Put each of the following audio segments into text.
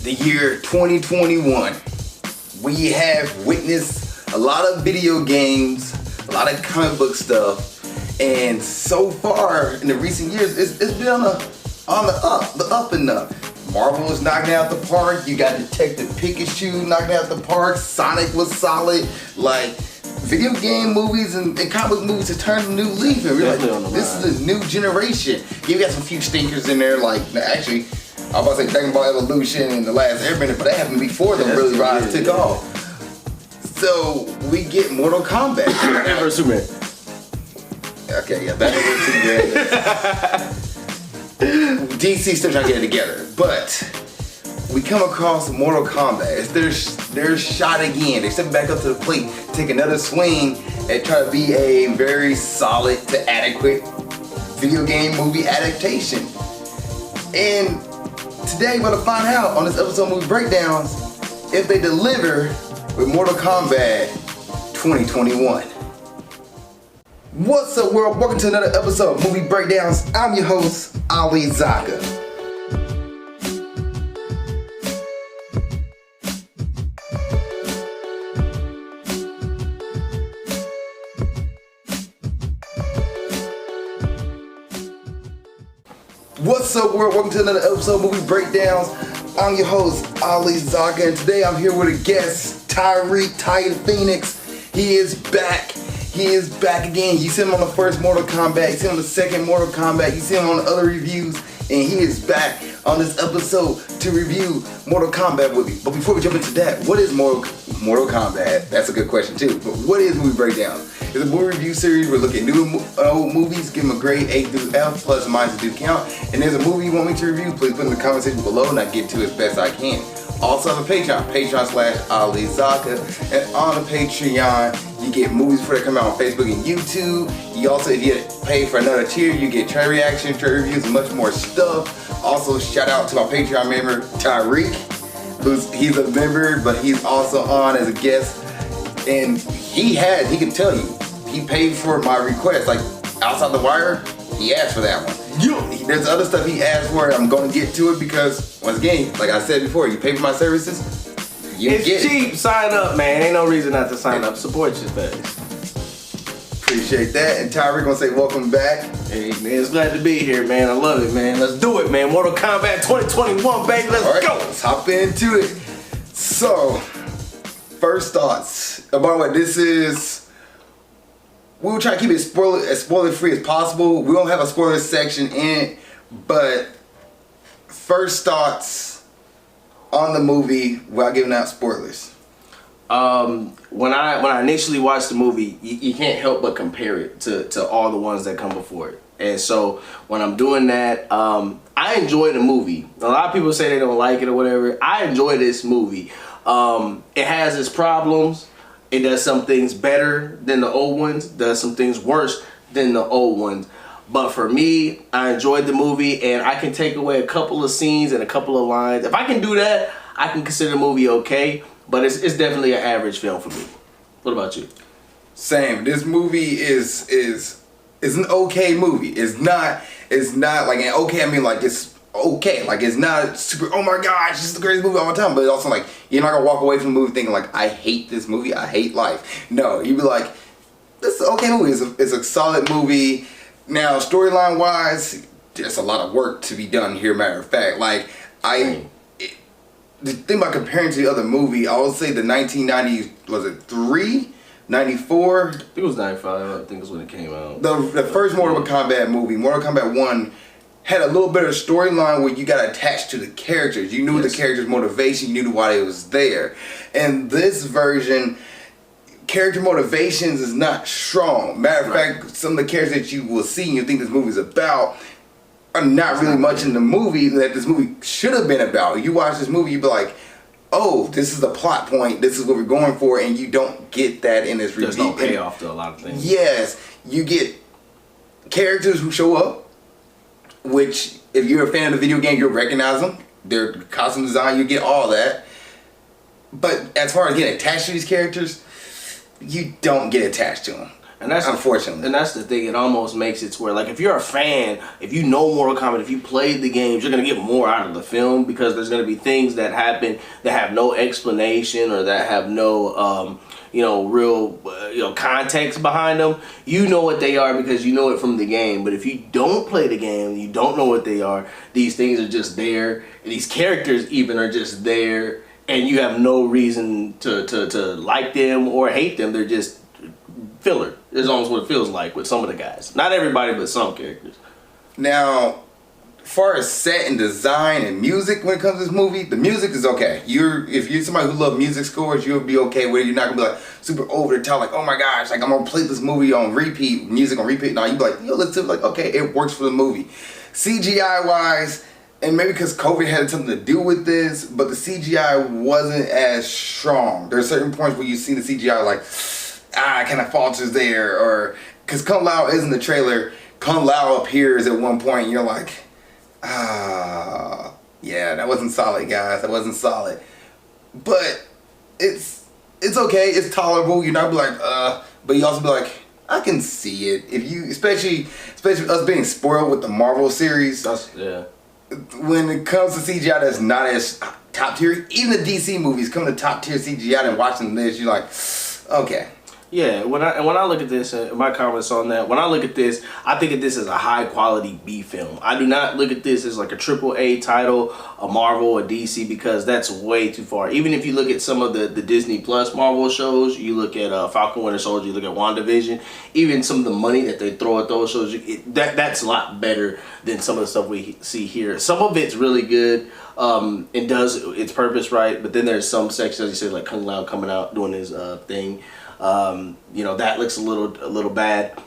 the year 2021. We have witnessed a lot of video games, a lot of comic book stuff, and so far in the recent years, it's been on the up and up. Marvel was knocking out the park. You got Detective Pikachu knocking out the park. Sonic was solid. Like, video game movies and comic book movies have turned a new leaf, and we're like, this is a new generation. Yeah, we got some few stinkers in there, like, actually, I was about to say Dragon Ball Evolution and The Last Airbender, but that happened before them really took off. So we get Mortal Kombat. Batman vs Superman. Okay, yeah, Batman vs Superman. DC still trying to get it together, but we come across Mortal Kombat. It's their shot again. They step back up to the plate, take another swing, and try to be a very solid to adequate video game movie adaptation. And today we're gonna find out on this episode of Movie Breakdowns if they deliver with Mortal Kombat 2021. What's up, world? Welcome to another episode of Movie Breakdowns. I'm your host, Ali Zakka. What's up, world? Welcome to another episode of Movie Breakdowns. I'm your host, Ali Zakka, and today I'm here with a guest, Tyreek Titan Phoenix. He is back. He is back again. You see him on the first Mortal Kombat, you see him on the second Mortal Kombat, you see him on the other reviews, and he is back on this episode to review Mortal Kombat with me. But before we jump into that, what is Mortal Kombat? That's a good question too. But what is Movie Breakdown? It's a movie review series. We're looking at new and old movies, give them a grade A through F, plus or minus a due count. And there's a movie you want me to review, please put in the comment section below and I get to it as best I can. Also have a Patreon, Patreon/Ali Zakka. And on the Patreon, you get movies before they come out on Facebook and YouTube. You also, if you pay for another tier, you get trade reactions, trade reviews, and much more stuff. Also, shout out to my Patreon member, Tyreek. He's a member, but he's also on as a guest. And he can tell you, he paid for my request. Like, Outside the Wire, he asked for that one. There's other stuff he asked for, I'm going to get to it because, once again, like I said before, you pay for my services, it's cheap. Sign up, man. Ain't no reason not to sign up. Support your face. Appreciate that. And Tyreek gonna say welcome back. Hey, man, it's glad to be here, man. I love it, man. Let's do it, man. Mortal Kombat 2021, baby. Let's go. Let's hop into it. So, first thoughts. By the way, we will try to keep it spoiler free as possible. We don't have a spoiler section in it, but first thoughts on the movie without giving out spoilers. When I initially watched the movie, you can't help but compare it to all the ones that come before it. And so when I'm doing that, I enjoy the movie. A lot of people say they don't like it or whatever. I enjoy this movie. It has its problems. It does some things better than the old ones, does some things worse than the old ones. But for me, I enjoyed the movie, and I can take away a couple of scenes and a couple of lines. If I can do that, I can consider the movie okay, but it's definitely an average film for me. What about you? Same. This movie is an okay movie. It's not like an okay, I mean like it's okay. Like it's not super, oh my gosh, this is the greatest movie of all time, but it's also like, you're not gonna walk away from the movie thinking like, I hate this movie, I hate life. No, you'd be like, this is an okay movie. It's a solid movie. Now, storyline wise, there's a lot of work to be done here, matter of fact. Like, the thing about comparing to the other movie, I would say the 1990s, was it 3? 94? I think it was 95, I think is when it came out. The first Mortal Kombat movie, Mortal Kombat 1, had a little bit of storyline where you got attached to the characters. You knew the character's motivation, you knew why it was there. And this version, character motivations is not strong. Matter of fact, some of the characters that you will see and you think this movie's about are not really much in the movie that this movie should have been about. You watch this movie, you be like, oh, this is the plot point, this is what we're going for, and you don't get that in this review. There's no payoff to a lot of things. Yes, you get characters who show up, which if you're a fan of the video game, you'll recognize them. Their costume design, you get all that. But as far as getting attached to these characters, you don't get attached to them. And that's unfortunately. And that's the thing. It almost makes it to where, like, if you're a fan, if you know Mortal Kombat, if you played the games, you're gonna get more out of the film because there's gonna be things that happen that have no explanation or that have no, real, context behind them. You know what they are because you know it from the game. But if you don't play the game, you don't know what they are. These things are just there. And these characters even are just there, and you have no reason to like them or hate them. They're just filler. It's almost what it feels like with some of the guys. Not everybody, but some characters. Now, as far as set and design and music when it comes to this movie, the music is okay. If you're somebody who loves music scores, you'll be okay with it. You're not gonna be like super over the top, like, oh my gosh, like I'm gonna play this movie on repeat, music on repeat. No, you be like, listen to it, like, okay, it works for the movie. CGI wise, and maybe because COVID had something to do with this, but the CGI wasn't as strong. There are certain points where you see the CGI like, it kind of falters there, or because Kung Lao is in the trailer, Kung Lao appears at one point, and you're like, yeah, that wasn't solid, guys. That wasn't solid. But it's okay. It's tolerable. You're not be like, but you also be like, I can see it. If you, especially us being spoiled with the Marvel series. Yeah. When it comes to CGI that's not as top tier, even the DC movies come to top tier CGI, and watching this, you're like, okay. Yeah, when I look at this, my comments on that, when I look at this, I think of this as a high quality B film. I do not look at this as like a AAA title, a Marvel, a DC, because that's way too far. Even if you look at some of the Disney Plus Marvel shows, you look at Falcon Winter Soldier, you look at WandaVision, even some of the money that they throw at those shows, that's a lot better than some of the stuff we see here. Some of it's really good. It does its purpose right, but then there's some sections, as you said, like Kung Lao coming out doing his thing. That looks a little bad.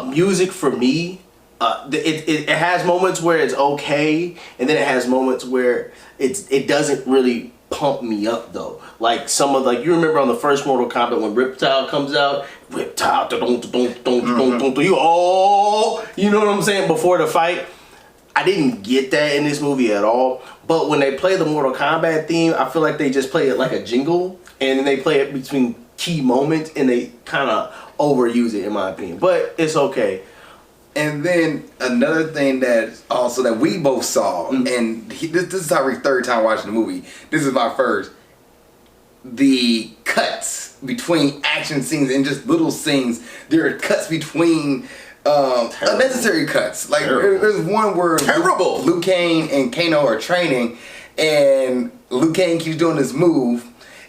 Music for me, it has moments where it's okay, and then it has moments where it doesn't really pump me up though. Like some of you remember on the first Mortal Kombat when Riptile comes out, Riptile, you know what I'm saying, before the fight. I didn't get that in this movie at all. But when they play the Mortal Kombat theme, I feel like they just play it like a jingle, and then they play it between key moments, and they kind of overuse it, in my opinion. But it's okay. And then another thing that also that we both saw, and this is our third time watching the movie. This is my first. The cuts between action scenes and just little scenes. There are cuts between unnecessary cuts. Like there's one where Liu Kang and Kano are training, and Liu Kang keeps doing this move,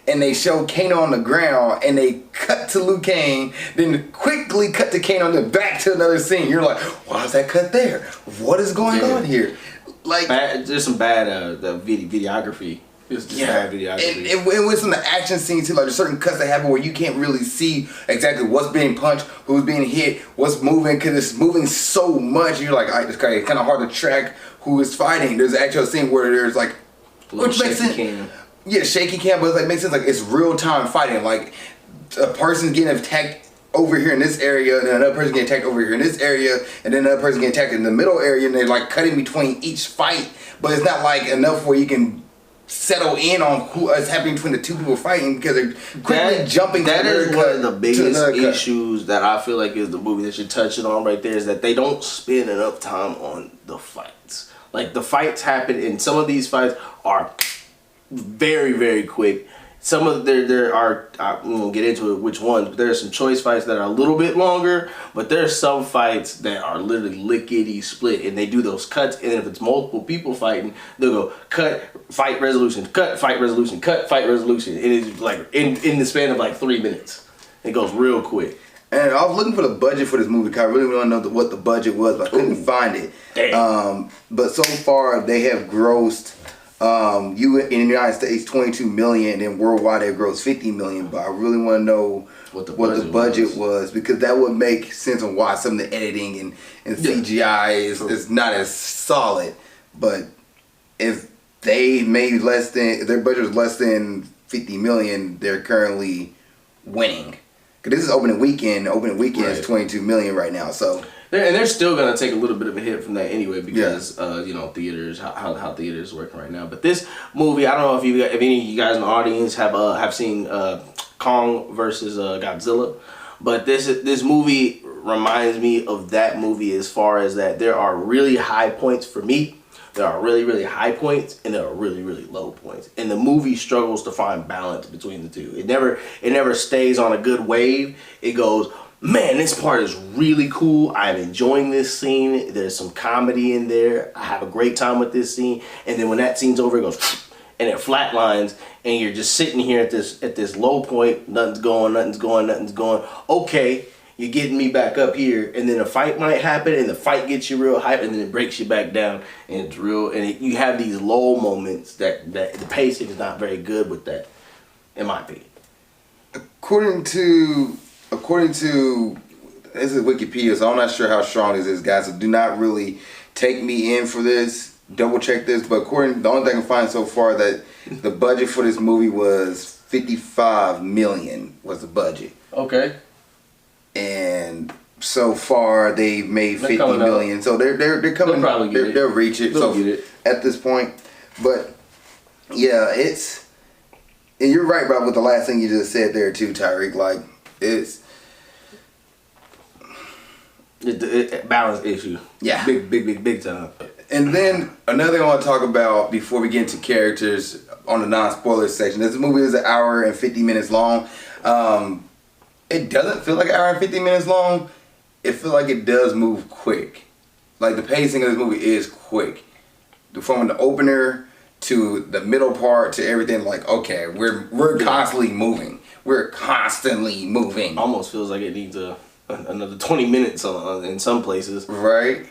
and they show Kano on the ground, and they cut to Liu Kang, then quickly cut to Kano, and then back to another scene. You're like, why is that cut there? What is going on here? Like, there's some bad videography. It's just bad videography. And with some of the action scenes too, like there's certain cuts that happen where you can't really see exactly what's being punched, who's being hit, what's moving, because it's moving so much. And you're like, it's kind of hard to track who is fighting. There's an actual scene where there's like, which makes sense. Yeah, shaky cam, but it's like makes sense. Like it's real time fighting. Like a person's getting attacked over here in this area, and then another person getting attacked over here in this area, and then another person getting attacked in the middle area, and they're like cutting between each fight. But it's not like enough where you can settle in on who is happening between the two people fighting, because they're quickly jumping. That is one of the biggest issues that I feel like is the movie that you're touching on right there, is that they don't spend enough time on the fights. Like the fights happen, and some of these fights are very, very quick. Some of there are, I won't get into it which ones, but there are some choice fights that are a little bit longer, but there are some fights that are literally lickety split, and they do those cuts, and if it's multiple people fighting, they'll go cut, fight, resolution, cut, fight, resolution, cut, fight, resolution. It is like in the span of like 3 minutes. It goes real quick. And I was looking for the budget for this movie because I really want to know what the budget was, but I couldn't find it. But so far they have grossed in the United States 22 million, and worldwide they grossed 50 million. But I really want to know what the budget was, because that would make sense on why some of the editing and CGI is not as solid. But if they made less than, if their budget was less than 50 million, they're currently winning. Because this is opening weekend. Opening weekend is 22 million right now. So. And they're still gonna take a little bit of a hit from that anyway, because theaters, how theaters are working right now. But this movie, I don't know if any of you guys in the audience have seen Kong versus Godzilla, But this movie reminds me of that movie as far as that there are really high points for me. There are really, really high points and there are really, really low points. And the movie struggles to find balance between the two. It never stays on a good wave. It goes, man, this part is really cool. I'm enjoying this scene. There's some comedy in there. I have a great time with this scene. And then when that scene's over, it goes and it flatlines and you're just sitting here at this low point. Nothing's going. Okay. You're getting me back up here, and then a fight might happen, and the fight gets you real hype, and then it breaks you back down, and it's real. And you have these low moments that the pacing is not very good with that, in my opinion. According to this is Wikipedia, so I'm not sure how strong this is, guys. So do not really take me in for this. Double check this, but the only thing I can find so far that the budget for this movie was $55 million was the budget. Okay. And so far they've made $50 million. So they're coming. They'll reach it. They'll get it at this point. But yeah, and you're right about what the last thing you just said there too, Tyreek. Like it's a balance issue. Yeah, big time. And then another thing I want to talk about before we get into characters on the non-spoiler section. This movie is 1 hour and 50 minutes long. It doesn't feel like 1 hour and 50 minutes long. It feels like it does move quick. Like the pacing of this movie is quick. From the opener to the middle part to everything, like, okay, we're constantly moving. We're constantly moving. Almost feels like it needs another 20 minutes in some places. Right.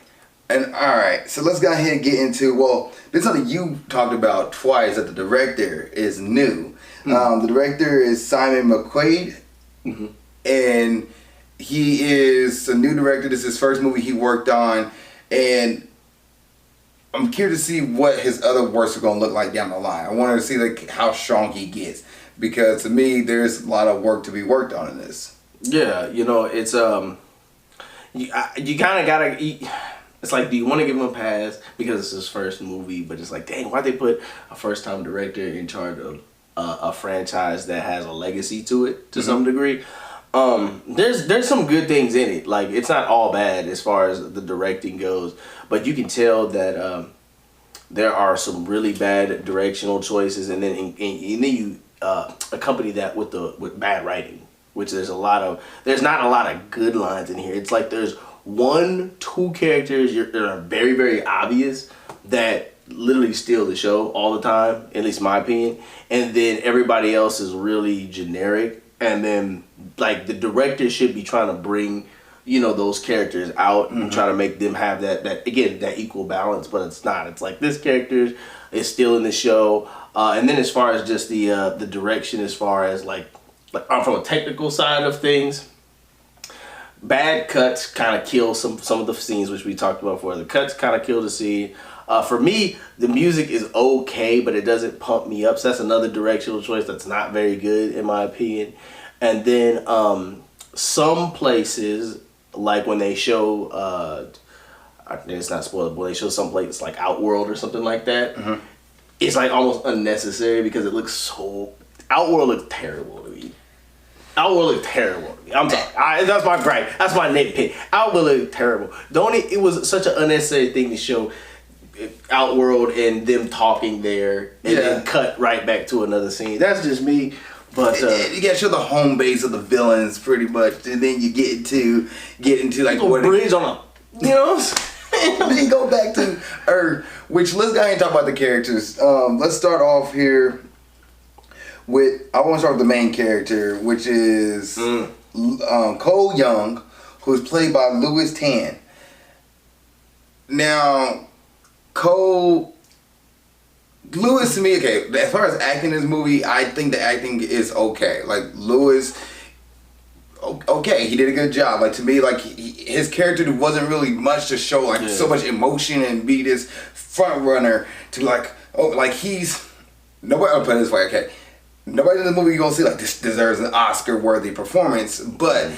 And alright, so let's go ahead and get into, well, this is something you talked about twice, that the director is new. The director is Simon McQuaid. Mm-hmm. And he is a new director. This is his first movie he worked on, and I'm curious to see what his other works are going to look like down the line. I want to see like how strong he gets, because to me there's a lot of work to be worked on in this. Yeah, it's you kind of gotta. It's like, do you want to give him a pass because it's his first movie? But it's like, dang, why'd they put a first-time director in charge of a franchise that has a legacy to it to some degree? There's some good things in it. Like, it's not all bad as far as the directing goes, but you can tell that there are some really bad directional choices, and then you accompany that with bad writing, which there's not a lot of good lines in here. It's like there's 1-2 characters that are very, very obvious that literally steal the show all the time, at least my opinion, and then everybody else is really generic. And then, like, the director should be trying to bring, those characters out and try to make them have that equal balance, but it's not. It's like this character is still in the show. And then as far as just the direction, as far as like from a technical side of things, bad cuts kind of kill some of the scenes, which we talked about before. The cuts kind of kill the scene. For me, the music is okay, but it doesn't pump me up. So that's another directional choice that's not very good, in my opinion. And then some places, like when they show, it's not spoilable, when they show some place like Outworld or something like that, it's like almost unnecessary because it looks so... Outworld looks terrible to me. Outworld looked terrible to me. I'm sorry. That's my gripe. That's my nitpick. Outworld looked terrible. It was such an unnecessary thing to show Outworld and them talking there and then cut right back to another scene. That's just me. But you gotta show the home base of the villains pretty much, and then you get into like what bridge on a, and then go back to Earth. Which, let's go ahead and talk about the characters. Let's start off here with, I want to start with the main character, which is Cole Young, who's played by Louis Tan. Now, Louis, to me, okay, as far as acting in this movie, I think the acting is okay. Like, Louis, okay, he did a good job. Like, to me, like, his character wasn't really much to show, like, so much emotion and be this front runner to, like, nobody, I'll put it this way, okay, nobody in the movie you're gonna see, like, this deserves an Oscar-worthy performance, but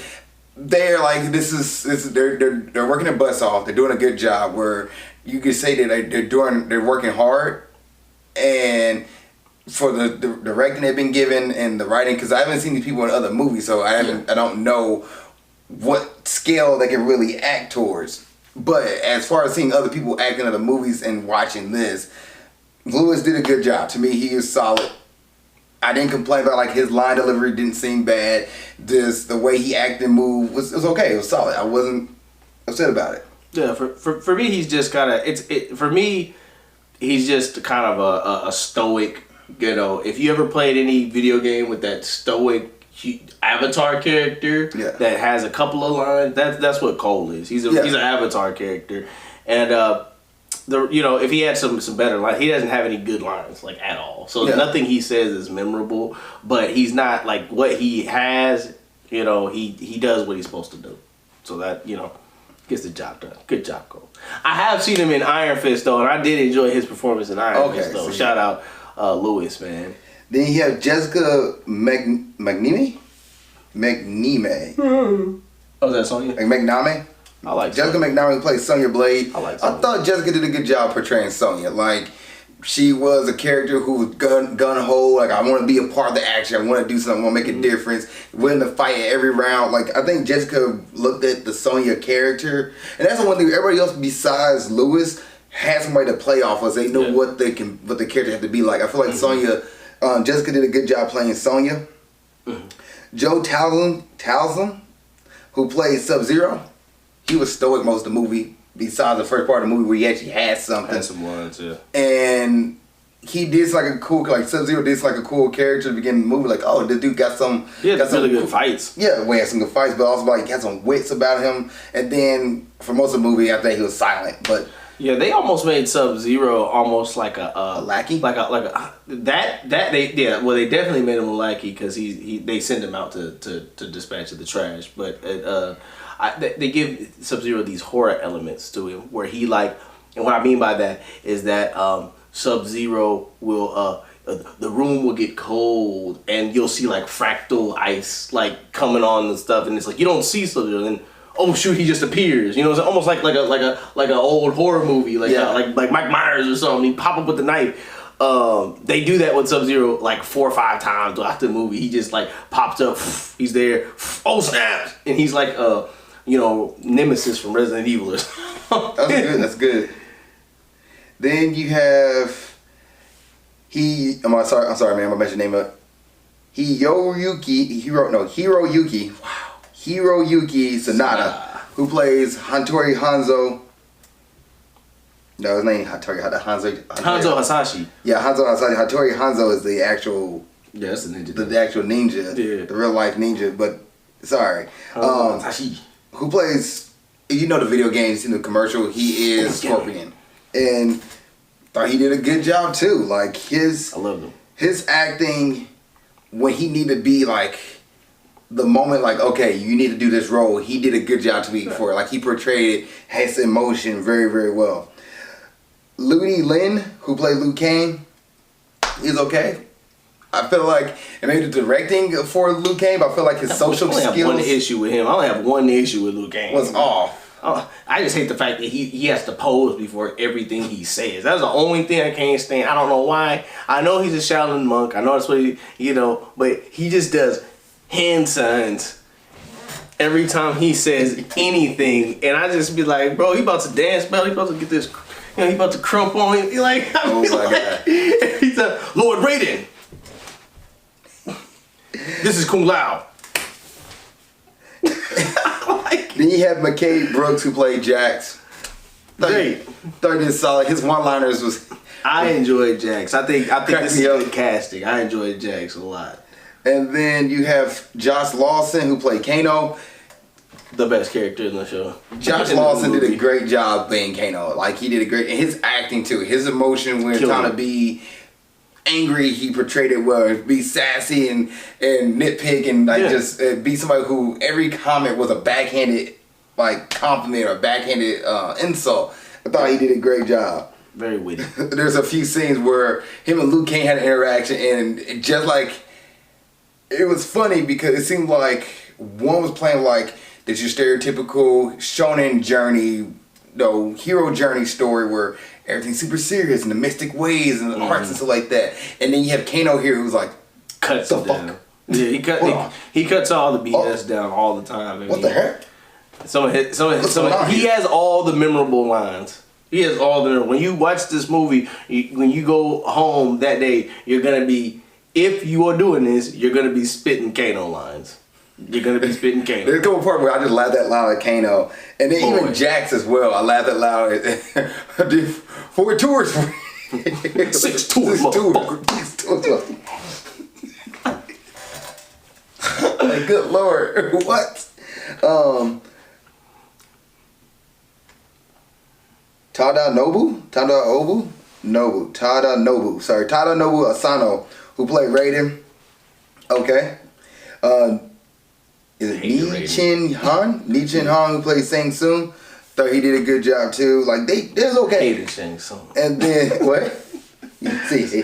they're, like, they're working their butts off, they're doing a good job, where you could say that they're working hard, and for the directing they've been given and the writing, because I haven't seen these people in other movies, so I don't know what scale they can really act towards. But as far as seeing other people act in other movies and watching this, Lewis did a good job. To me, he is solid. I didn't complain about like his line delivery didn't seem bad. The way he acted and moved was okay. It was solid. I wasn't upset about it. Yeah, for me, he's just kind of for me, he's just kind of a stoic. You know, if you ever played any video game with that stoic avatar character that has a couple of lines, that's what Cole is. He's an avatar character, and if he had some better lines, he doesn't have any good lines like at all. So nothing he says is memorable, but he's not like what he has. You know, he does what he's supposed to do. So that gets the job done. Good job, Cole. I have seen him in Iron Fist though, and I did enjoy his performance in Iron Fist though. Shout out Lewis, man. Then you have Jessica Mcneely. Oh, is that Sonya? McNamee. I like Jessica McNamee, who plays Sonya Blade. I thought Jessica did a good job portraying Sonya. Like, she was a character who was gun ho. Like, I want to be a part of the action. I want to do something. I want to make a difference. Willing to fight every round. Like, I think Jessica looked at the Sonya character, and that's the one thing. Everybody else besides Lewis had somebody to play off of. So they know what the character had to be like. I feel like Sonya, Jessica did a good job playing Sonya. Joe Townsend, who plays Sub-Zero, he was stoic most of the movie, besides the first part of the movie where he actually had something. Had some lines, and he did like a cool, like Sub-Zero did like a cool character to begin the movie. Like, oh, this dude got some, got some really good fights. Yeah, we had some good fights, but also like he had some wits about him. And then for most of the movie, I think he was silent, but. Yeah, they almost made Sub-Zero almost like a lackey, they definitely made him a lackey because they send him out to dispatch of the trash, but they give Sub-Zero these horror elements to him where he like, and what I mean by that is that Sub-Zero will the room will get cold and you'll see like fractal ice like coming on and stuff, and it's like you don't see Sub-Zero and. Oh shoot! He just appears. You know, it's almost like an old horror movie, like Mike Myers or something. He pop up with the knife. They do that with Sub-Zero like 4 or 5 times throughout the movie. He just like pops up. He's there. Oh snaps! And he's like Nemesis from Resident Evil. Or something. That's good. That's good. Then you have I'm sorry, man. I'm gonna mention the name of Hiroyuki. Wow. Hiroyuki Sanada, who plays Hattori Hanzo. No, his name Hattori Hanzo Hasashi. Yeah, Hanzo Hasashi. Hattori Hanzo is the actual. Yeah, that's the ninja. The actual ninja. Yeah. The real life ninja. But sorry. Hasashi. Who plays? You know the video games in the commercial. He is Scorpion, and thought he did a good job too. Like I loved him. His acting when he needed to be like. The moment, like, okay, you need to do this role, he did a good job to me for it. Like, he portrayed it, has emotion very, very well. Ludi Lin, who played Liu Kang, is okay. I feel like, and maybe the directing for Liu Kang, but I feel like his social skills. I only have one issue with him. I only have one issue with Liu Kang. Was off. I just hate the fact that he has to pose before everything he says. That's the only thing I can't stand. I don't know why. I know he's a Shaolin monk. I know that's what but he just does hand signs every time he says anything, and I just be like, bro, he about to dance, bro. He about to get this, he about to crump on him. Like, oh my god, he's a Lord Raiden. This is Kung Lao. Then you have McKay Brooks, who played Jax. Great. Third is solid. His one-liners was. I enjoyed Jax. I think this is good casting. I enjoyed Jax a lot. And then you have Josh Lawson, who played Kano. The best character in the show. Josh Lawson did a great job being Kano. Like, he did a great... And his acting, too. His emotion when trying to be angry, he portrayed it well. Be sassy and nitpick and, like, just be somebody who... Every comment was a backhanded, like, compliment or backhanded insult. I thought he did a great job. Very witty. There's a few scenes where him and Liu Kang had an interaction, and just like... It was funny because it seemed like one was playing like this your stereotypical shonen journey, hero journey story where everything's super serious and the mystic ways and the arts and stuff like that. And then you have Kano here who's like, cuts it down. Yeah, he cuts all the BS down all the time. I mean, what the heck? He has all the memorable lines. He has all the. When you watch this movie, when you go home that day, you're gonna be. If you are doing this, you're gonna be spitting Kano lines. You're gonna be spitting Kano. There's a couple parts where I just laughed that loud at Kano, and then even Jax as well. I laughed that loud. I did 4 tours. 6 tours. 6 tours. Like, good lord, what? Tada Nobu Asano, who played Raiden. Okay. Is it Ni Chin Han, who played Shang Tsung? Thought he did a good job too. Like they was okay. Hated Shang Tsung. And then what? You see,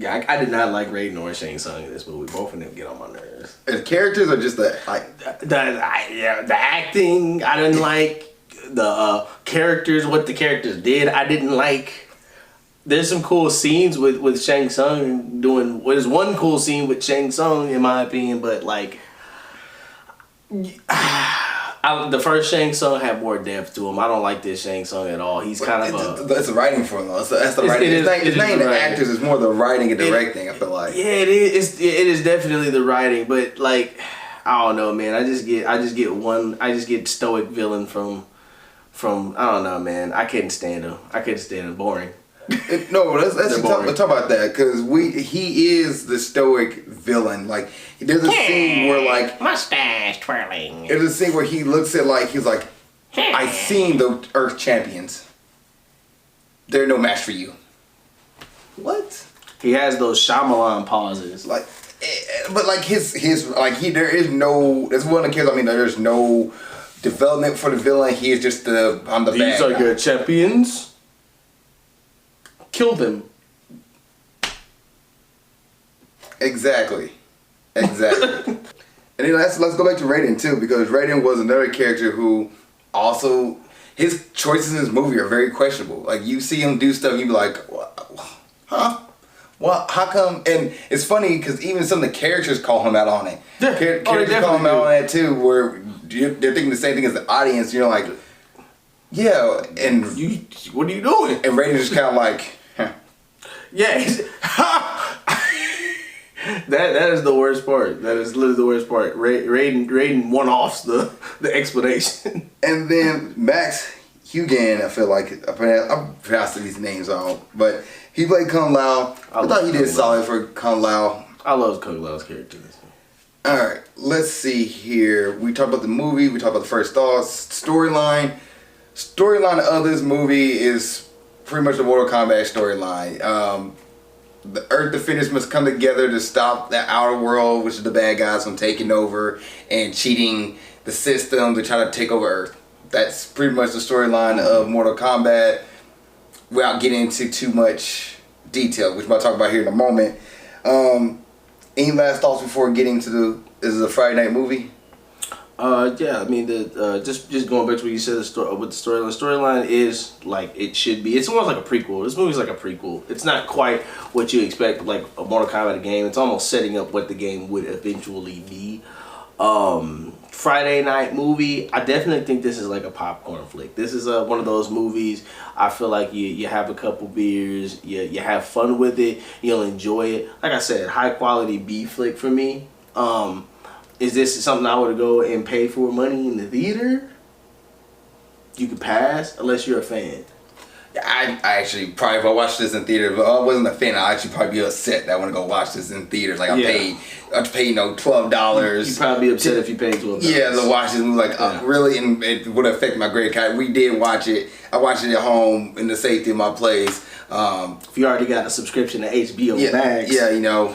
I did not like Raiden or Shang Tsung in this movie. Both of them get on my nerves. as characters or just the like the acting. I didn't like the characters. What the characters did, I didn't like. There's some cool scenes with Shang Tsung doing. There's one cool scene with Shang Tsung in my opinion, but like. The first Shang Tsung had more depth to him. I don't like this Shang Tsung at all. He's kind of that's the writing for him though. That's the writing. It's not even the actors. It's more the writing and directing. I feel like. Yeah, it is. It is definitely the writing, but like, I don't know, man. I just get stoic villain from. I don't know, man. I couldn't stand him. Boring. No, let's talk about that because he is the stoic villain. Like there's a scene where like mustache twirling. There's a scene where he looks at like he's like, I've seen the Earth champions. They're no match for you. What? He has those Shyamalan pauses. Like, but like his like there is no. That's one of the kids. I mean, there's no development for the villain. He is just the bad guy. These are your champions. Kill them. Exactly. And then let's go back to Raiden too, because Raiden was another character who also his choices in this movie are very questionable. Like you see him do stuff, you be like, huh? Well, how come? And it's funny because even some of the characters call him out on it. Yeah. Characters call him out on that too, where they're thinking the same thing as the audience. You're like, yeah, and what are you doing? And Raiden's just kind of like. Yeah, that is the worst part. That is literally the worst part. Raiden one-offs the explanation. And then Max Hugan, I feel like I'm pronouncing these names wrong, but he played Kung Lao. I thought he did solid for Kung Lao. I love Kung Lao's character. All right, let's see here. We talked about the movie. We talked about the first thoughts, storyline. Storyline of this movie is pretty much the Mortal Kombat storyline. The Earth Defenders must come together to stop the outer world, which is the bad guys, from taking over and cheating the system to try to take over Earth. That's pretty much the storyline of Mortal Kombat without getting into too much detail, which we'll talk about here in a moment. Any last thoughts before getting to this is a Friday night movie? Yeah, I mean, just going back to what you said, with the storyline. Storyline is like it should be. It's almost like a prequel. This movie's like a prequel. It's not quite what you expect, like a Mortal Kombat game. It's almost setting up what the game would eventually be. Friday night movie. I definitely think this is like a popcorn flick. This is one of those movies. I feel like you have a couple beers, you have fun with it, you'll enjoy it. Like I said, high quality B flick for me. Is this something I would go and pay for money in the theater? You could pass unless you're a fan. I actually probably if I watched this in theater, if I wasn't a fan, I'd actually probably be upset that I want to go watch this in theaters. Like I paid $12. You'd probably be upset if you paid $12. Yeah, to watch this movie, like really, and it would affect my grade card. We did watch it. I watched it at home in the safety of my place. If you already got a subscription to HBO Max, yeah, you know,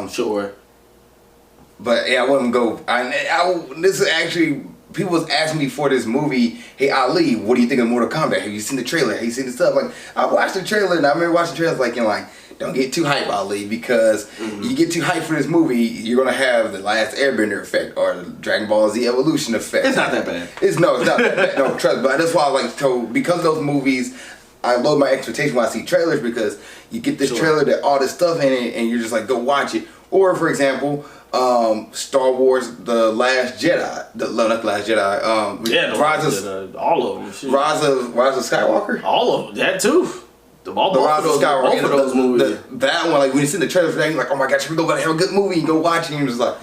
sure. But yeah, I wouldn't go. This is actually. People was asking me for this movie, hey Ali, what do you think of Mortal Kombat? Have you seen the trailer? Have you seen the stuff? Like, I watched the trailer and I remember watching the trailer like, you know, like, don't get too hype, Ali, because you get too hype for this movie, you're gonna have the Last Airbender effect or the Dragon Ball Z Evolution effect. It's not that bad. It's not that bad. No, trust me. But that's why I was like, so because of those movies, I lower my expectation when I see trailers because you get this trailer that all this stuff in it and you're just like, go watch it. Or for example, Star Wars: The Last Jedi, not the Last Jedi. All of them. Shit. Rise of Skywalker. All of them. That too. Both of those movies. That one, like when you see the trailer for that, you're like, oh my gosh, we're going to have a good movie. You go watch it and you're just like,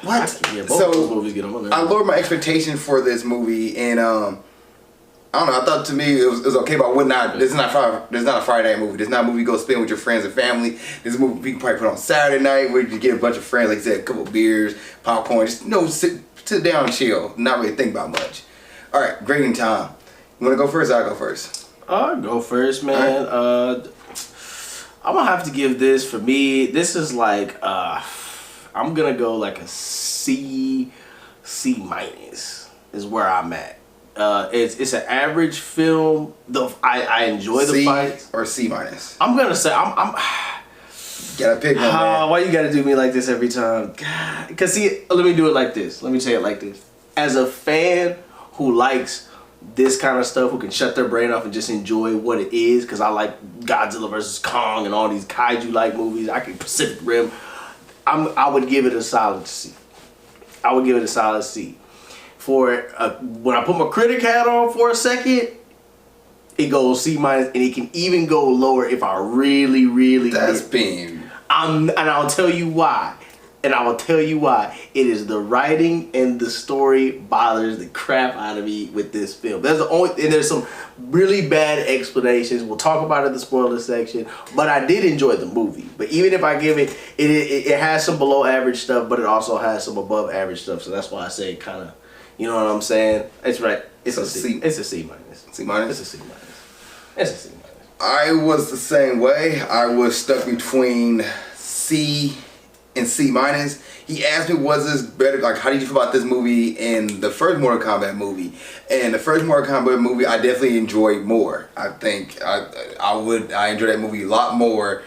what? Yeah, both of those movies get on there. I lowered my expectation for this movie, and I don't know. I thought to me it was okay, but I would not. This is not a Friday night movie. This is not a movie you go spend with your friends and family. This is a movie you can probably put on Saturday night where you get a bunch of friends, like I said, a couple of beers, popcorn, just sit down and chill, not really think about much. All right, grading time. You want to go first? I'll go first. I'll go first, man. Right. I'm gonna have to give this, for me, this is like I'm gonna go like a C minus is where I'm at. It's an average film. I enjoy the fights. Or C minus. I'm gonna say I'm gotta pick one, man. Why you gotta do me like this every time? God. Cause see, let me do it like this. Let me say it like this. As a fan who likes this kind of stuff, who can shut their brain off and just enjoy what it is, because I like Godzilla vs. Kong and all these kaiju like movies. I can Pacific Rim. I would give it a solid C. I would give it a solid C. For when I put my critic hat on for a second, it goes C minus, and it can even go lower if I really. That's being. And I'll tell you why. It is the writing and the story bothers the crap out of me with this film. There's some really bad explanations. We'll talk about it in the spoiler section. But I did enjoy the movie. But even if I give it has some below average stuff, but it also has some above average stuff. So that's why I say kind of, you know what I'm saying? It's right. It's a C. It's a C minus. C minus. It's a C minus. It's a C minus. I was the same way. I was stuck between C and C minus. He asked me, was this better, like how did you feel about this movie and the first Mortal Kombat movie? And the first Mortal Kombat movie I definitely enjoyed more. I think I enjoyed that movie a lot more,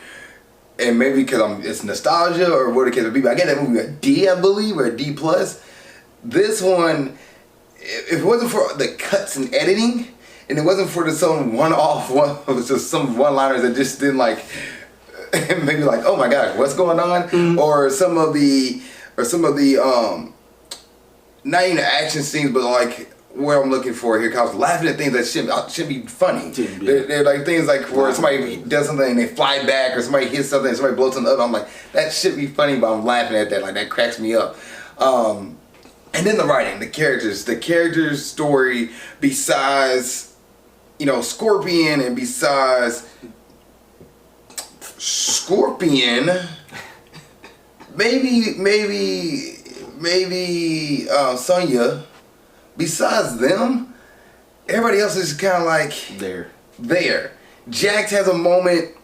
and maybe because it's nostalgia or what the case would be, but I get that movie a D, I believe, or a D plus. This one, if it wasn't for the cuts and editing, and it wasn't for some some one-liners that just didn't like maybe like, oh my gosh, what's going on? Mm-hmm. Or some of the not even the action scenes, but like where I'm looking for here, cause I was laughing at things that should be funny. They're like things like where somebody does something and they fly back, or somebody hits something and somebody blows something up. I'm like, that should be funny, but I'm laughing at that. Like that cracks me up. And then the writing, the characters' story, besides, you know, Scorpion, and besides Scorpion, maybe Sonya. Besides them, everybody else is kind of like there. Jax has a moment,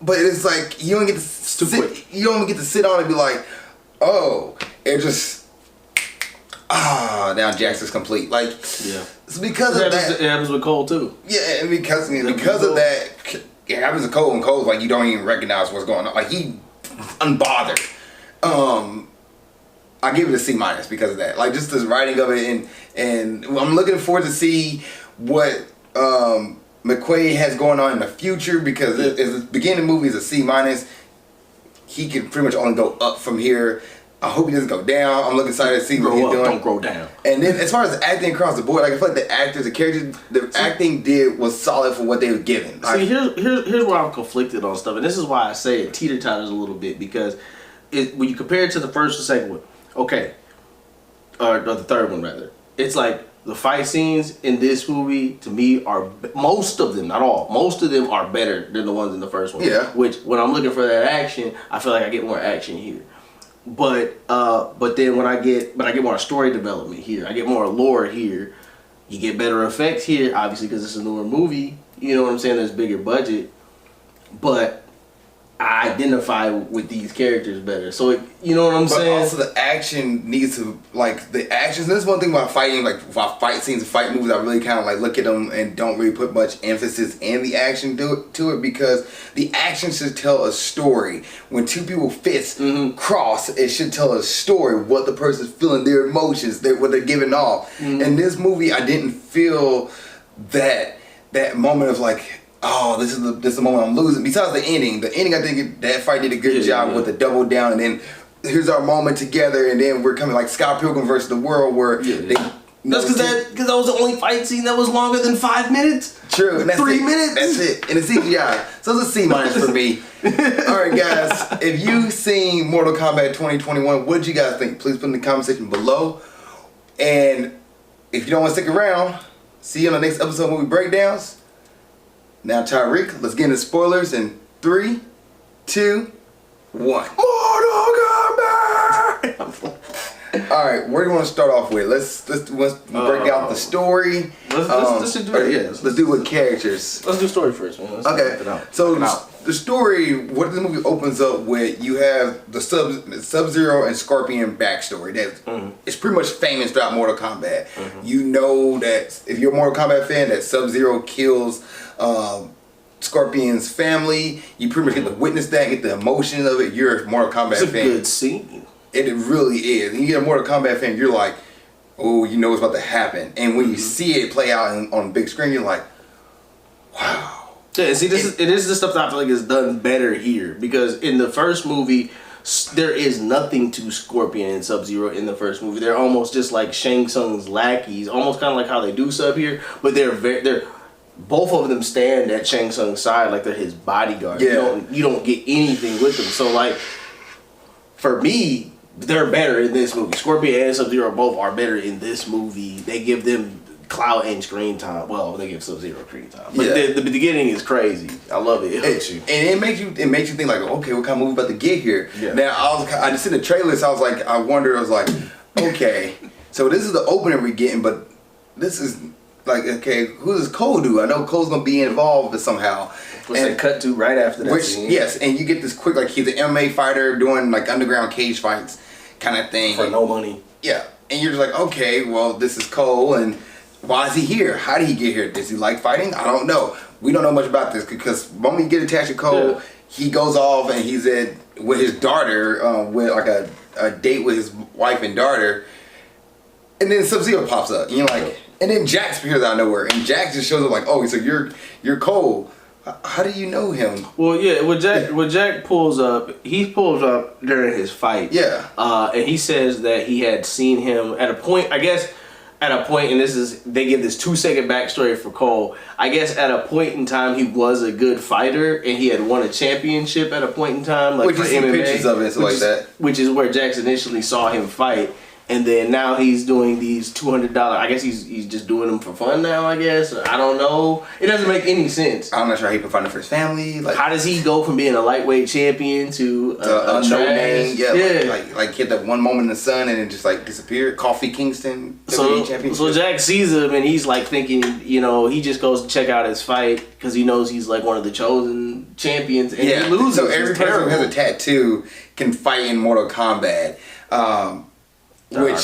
but it's like you don't get to sit. You don't get to sit on and be like, oh, it just. Now Jax is complete. Like, yeah. It's because of that. It happens with Cole too. Yeah, and because of that, it happens with Cole, and Cole's like you don't even recognize what's going on. Like he unbothered. I give it a C minus because of that. Like just the writing of it, and I'm looking forward to see what McQuaid has going on in the future, because the beginning of the movie is a C minus. He can pretty much only go up from here. I hope he doesn't go down. I'm looking excited to see what he's doing. Don't grow down. And then as far as acting across the board, like I feel like the actors, the characters, the acting was solid for what they were given. See, here's where I'm conflicted on stuff, and this is why I say it teeter-totters a little bit, because when you compare it to the first or second one, okay, or the third one rather, it's like the fight scenes in this movie to me are, most of them, not all, most of them are better than the ones in the first one. Yeah. Which when I'm looking for that action, I feel like I get more action here. But then I get more story development here. I get more lore here. You get better effects here, obviously, because it's a newer movie. You know what I'm saying? There's bigger budget, but I identify with these characters better. So you know what I'm saying? But also the action needs to, like the actions. This is one thing about fighting, like about fight scenes and fight movies. I really kind of like look at them and don't really put much emphasis in the action to it, because the action should tell a story. When two people fists cross, it should tell a story. What the person's feeling, their emotions, what they're giving off. In this movie, I didn't feel that that moment of like, oh, this is the moment I'm losing. Besides the ending, I think that fight did a good job with the double down, and then here's our moment together, and then we're coming like Scott Pilgrim versus the World, where they. That's because that was the only fight scene that was longer than 5 minutes. True, and that's 3 minutes. That's it, and it's CGI, so it's a C- for me. All right, guys, if you've seen Mortal Kombat 2021, what did you guys think? Please put in the comment section below. And if you don't want to stick around, see you on the next episode of Movie Breakdowns. Now, Tyreek, let's get into spoilers in 3, 2, 1. Mortal Kombat! Alright, where do you want to start off with? Let's break down the story. Let's do it. Let's do with characters. Let's do story first, man. Okay. So the story, what the movie opens up with, you have the Sub-Zero and Scorpion backstory. That it's pretty much famous throughout Mortal Kombat. You know that if you're a Mortal Kombat fan, that Sub-Zero kills Scorpion's family. You pretty much get to witness that, get the emotion of it. You're a Mortal Kombat fan. It's a good scene. It really is. And you get a Mortal Kombat fan, you're like, oh, you know what's about to happen. And when you see it play out on the big screen, you're like, wow. Yeah, see, it is the stuff that I feel like is done better here. Because in the first movie, there is nothing to Scorpion and Sub-Zero in the first movie. They're almost just like Shang Tsung's lackeys, almost kind of like how they do Sub here. But they're both of them stand at Shang Tsung's side like they're his bodyguard. Yeah. You don't get anything with them. So like, for me, they're better in this movie. Scorpion and Sub-Zero both are better in this movie. They give them clout and screen time. Well, they give Sub-Zero screen time. But the beginning is crazy. I love it. It hooks you. And it makes you think like, okay, what kind of movie about to get here? Yeah. Now I just seen the trailer, so I was like, okay, so this is the opening we're getting, but this is like, okay, who does Cole do? I know Cole's gonna be involved somehow. Which they cut to right after that scene. Yes, and you get this quick, like he's an MMA fighter doing like underground cage fights kind of thing. For no money. Yeah, and you're just like, okay, well, this is Cole, and why is he here? How did he get here? Does he like fighting? I don't know. We don't know much about this because when we get attached to Cole, he goes off and he's with his daughter, with like a date with his wife and daughter, and then Sub-Zero pops up, and you're like, and then Jax appears out of nowhere, and Jax just shows up like, oh, so you're Cole. How do you know him? Well, yeah, when Jack pulls up, he pulls up during his fight. Yeah. And he says that he had seen him at a point, and they give this 2-second backstory for Cole. I guess at a point in time, he was a good fighter, and he had won a championship at a point in time, like for MMA. Pictures of it and stuff like that. Which is where Jax initially saw him fight. And then now he's doing these $200. I guess he's just doing them for fun now, I guess. I don't know. It doesn't make any sense. I'm not sure how he provided for his family. Like, how does he go from being a lightweight champion to a no name? Yeah. Like he had that one moment in the sun and it just like disappeared. Kofi Kingston. So Jack sees him and he's like thinking, he just goes to check out his fight because he knows he's like one of the chosen champions. And he loses. So every person who has a tattoo can fight in Mortal Kombat. And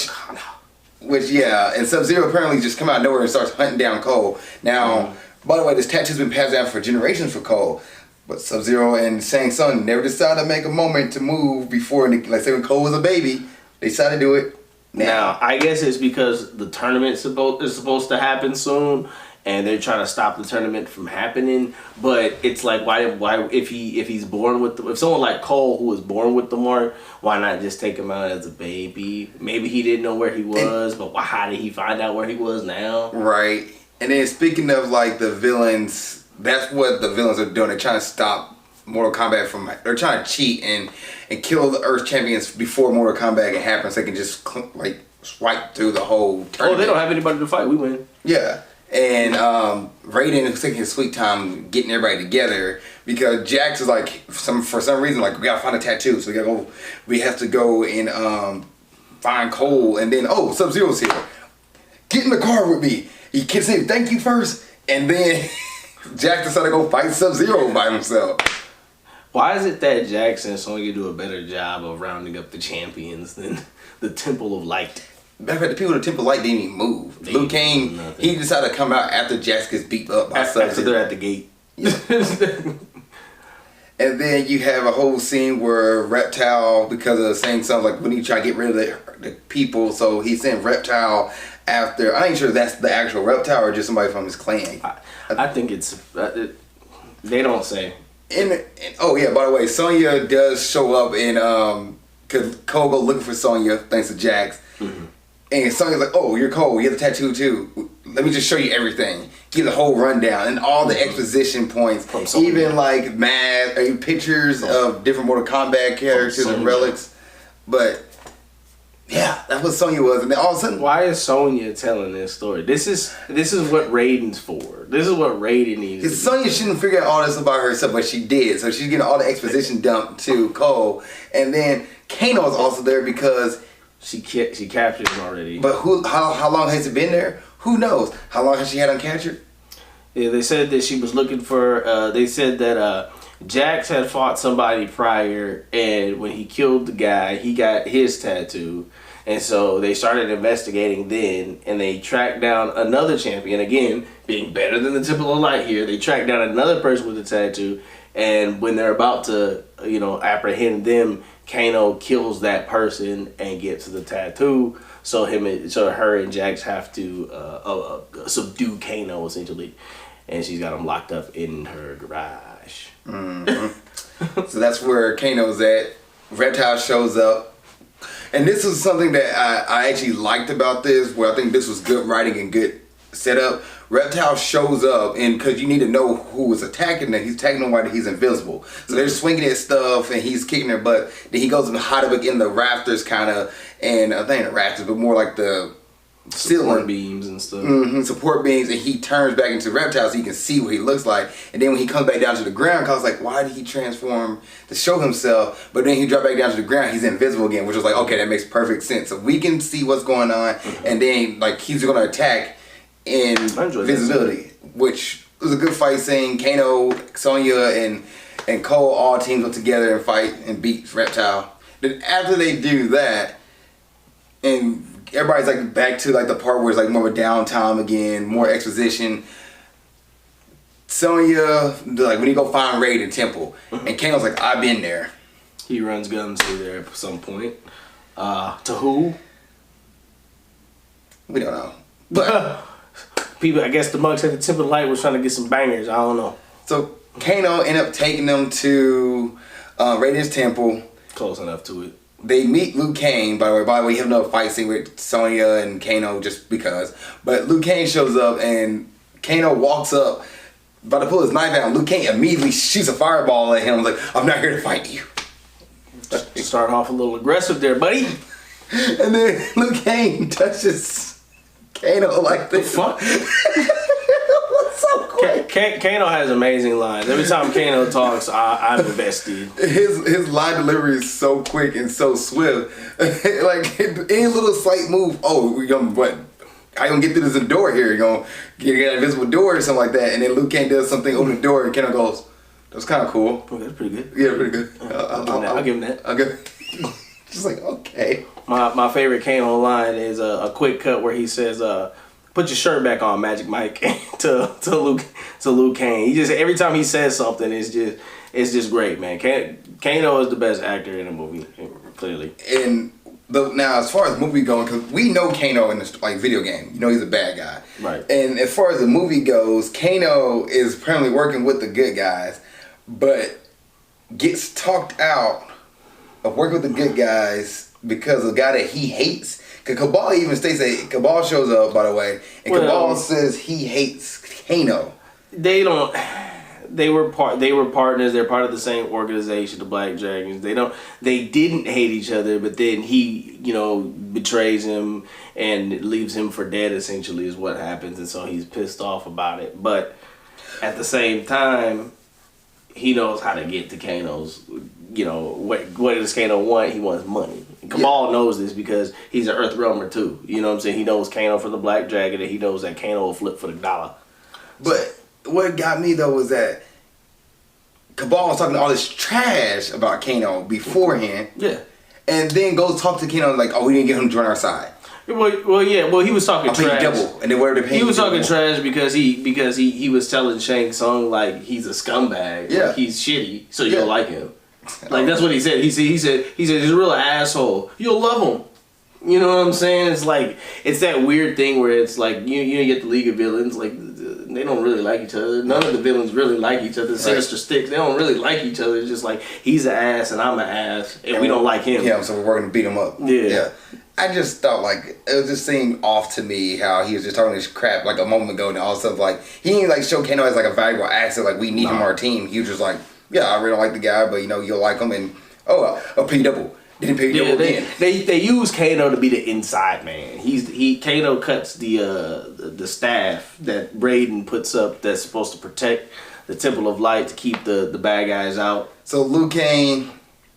Sub-Zero apparently just come out of nowhere and starts hunting down Cole. Now, by the way, this tattoo's been passed down for generations for Cole. But Sub-Zero and Shang Tsung never decided to make a moment to move before, like say when Cole was a baby, they decided to do it now. I guess it's because the tournament is supposed to happen soon, and they're trying to stop the tournament from happening. But it's like, why if he's born with if someone like Cole who was born with the mark, why not just take him out as a baby? Maybe he didn't know where he was, but how did he find out where he was now? Right. And then speaking of like the villains, that's what the villains are doing. They're trying to stop Mortal Kombat they're trying to cheat and kill the Earth champions before Mortal Kombat happens. So they can just like swipe through the whole tournament. Oh, they don't have anybody to fight. We win. Yeah. And Raiden was taking his sweet time getting everybody together because Jax is like for some reason like we gotta find a tattoo, so we have to go and find Cole, and then Sub-Zero's here. Get in the car with me. He keeps saying thank you first, and then Jax decided to go fight Sub-Zero by himself. Why is it that Jax and Sonya do a better job of rounding up the champions than the Temple of Light? Matter of fact, the people in the Temple of Light didn't even move. Liu Kang, he decided to come out after Jax gets beat up by Sub-Zero. After they're at the gate. And then you have a whole scene where Reptile, because of saying something like, we need to try to get rid of the people, so he sent Reptile after. I ain't sure that's the actual Reptile or just somebody from his clan. I think it's they don't say. Oh yeah, by the way, Sonya does show up in because Cole go looking for Sonya thanks to Jax. Mm-hmm. And Sonya's like, oh, you're Cole, you have the tattoo too. Let me just show you everything. Give the whole rundown and all the exposition points. Even like pictures of different Mortal Kombat characters and relics. But yeah, that's what Sonya was. And then all of a sudden, why is Sonya telling this story? This is what Raiden's for. This is what Raiden needs. Because Sonya shouldn't figure out all this about herself, but she did. So she's getting all the exposition dumped to Cole. And then Kano is also there because she captured him already. But how long has it been there? Who knows? How long has she had him captured? Yeah, they said that she was looking for. They said that Jax had fought somebody prior, and when he killed the guy, he got his tattoo. And so they started investigating then, and they tracked down another champion. Again, being better than the typical light here, they tracked down another person with a tattoo. And when they're about to, apprehend them, Kano kills that person and gets the tattoo. So her and Jax have to subdue Kano essentially, and she's got him locked up in her garage. Mm-hmm. So that's where Kano's at. Reptile shows up, and this was something that I actually liked about this. Where I think this was good writing and good setup. Reptile shows up, and because you need to know who is attacking them, he's attacking them while he's invisible. So they're swinging at stuff, and he's kicking their butt. Then he goes and hide up in the rafters, kind of, and I think the rafters, but more like the ceiling support beams and stuff. Mm-hmm, support beams, and he turns back into Reptile so you can see what he looks like. And then when he comes back down to the ground, I was like, why did he transform to show himself? But then he dropped back down to the ground, he's invisible again, which was like, okay, that makes perfect sense. So we can see what's going on, and then like he's going to attack in visibility, which was a good fight scene. Kano, Sonya, and Cole all teamed up together and fight and beat Reptile. Then after they do that, and everybody's like back to like the part where it's like more of a downtime again, more exposition. Sonya, like when you go find Raiden Temple, and Kano's like, I've been there. He runs guns through there at some point. To who? We don't know, but. People, I guess the monks at the Temple of Light was trying to get some bangers. I don't know. So Kano ended up taking them to Raiden's temple. Close enough to it. They meet Liu Kang, by the way. We have another fight scene with Sonya and Kano just because. But Liu Kang shows up, and Kano walks up, about to pull his knife out, and Liu Kang immediately shoots a fireball at him. I was like, I'm not here to fight you. Start off a little aggressive there, buddy. And then Liu Kang touches Kano like this. Fuck. So quick. Kano has amazing lines. Every time Kano talks, I'm invested. His line delivery is so quick and so swift. Like any little slight move. Oh, we gonna what? How you gonna get through this door here? You gonna get an invisible door or something like that? And then Liu Kang does something, open the door, and Kano goes, "That's kind of cool." Oh, that's pretty good. Yeah, pretty good. I'll give him that. I'll give. Just like okay. My favorite Kano line is a quick cut where he says, "Put your shirt back on, Magic Mike," to Liu Kang. He just every time he says something, it's just great, man. Kano is the best actor in the movie, clearly. And now, as far as movie going, because we know Kano in this like video game, he's a bad guy, right? And as far as the movie goes, Kano is apparently working with the good guys, but gets talked out of working with the good guys because the guy that he hates. Because Cabal even states that Cabal shows up, by the way, and Cabal says he hates Kano. They don't. They were partners. They're part of the same organization, the Black Dragons. They didn't hate each other, but then he, betrays him and leaves him for dead. Essentially, is what happens, and so he's pissed off about it. But at the same time, he knows how to get to Kano's. What does Kano want? He wants money. Cabal knows this because he's an Earth Realmer too. You know what I'm saying? He knows Kano from the Black Dragon, and he knows that Kano will flip for the dollar. But what got me though was that Cabal was talking all this trash about Kano beforehand. Yeah. And then goes talk to Kano like, oh, we didn't get him to join our side. Well, yeah. Well, he was talking trash. Double, and then where they pay. He was talking trash because he was telling Shang Tsung like he's a scumbag. Yeah, like, he's shitty, so you don't like him. Like that's what he said. He said he's a real asshole. You'll love him. You know what I'm saying? It's like it's that weird thing where it's like you get the League of Villains, like they don't really like each other. None of the villains really like each other. Sinister Six, they don't really like each other. It's just like he's an ass and I'm an ass, and we don't like him. Yeah, so we're gonna beat him up. Yeah. I just thought like it just seemed off to me how he was just talking this crap like a moment ago, and all stuff like he didn't like show Kano as like a valuable asset, like we need him on our team. He was just like, yeah, I really don't like the guy, but you'll like him, and a P double. Didn't pay double again. They use Kano to be the inside man. Kano cuts the staff that Raiden puts up that's supposed to protect the Temple of Light to keep the bad guys out. So Liu Kang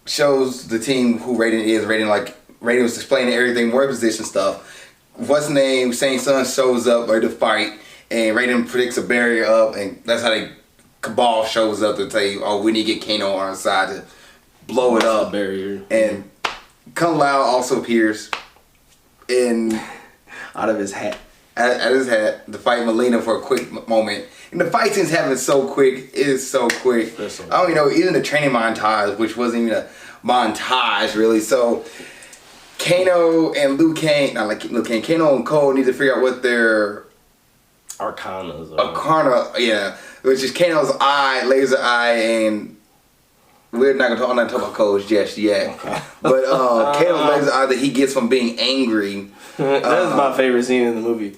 shows the team who Raiden is. Raiden was explaining everything, more position stuff. What's his name? Shang Tsung shows up ready to fight, and Raiden predicts a barrier up, and that's how Cabal shows up to tell you, oh, we need to get Kano on our side to blow it up. The barrier. And Kung Lao also appears out of his hat. At his hat to fight Melina for a quick moment. And the fight scene's happening so quick. It is so quick. So I don't know, even the training montage, which wasn't even a montage really. So Kano and Liu Kang, not like Liu Kang, Kano and Cole need to figure out what their Arcanas are. Arcana, yeah. Which is Kano's eye, laser eye, and we're not gonna talk about codes just yet. Okay. But Kano's laser eye that he gets from being angry. That's my favorite scene in the movie.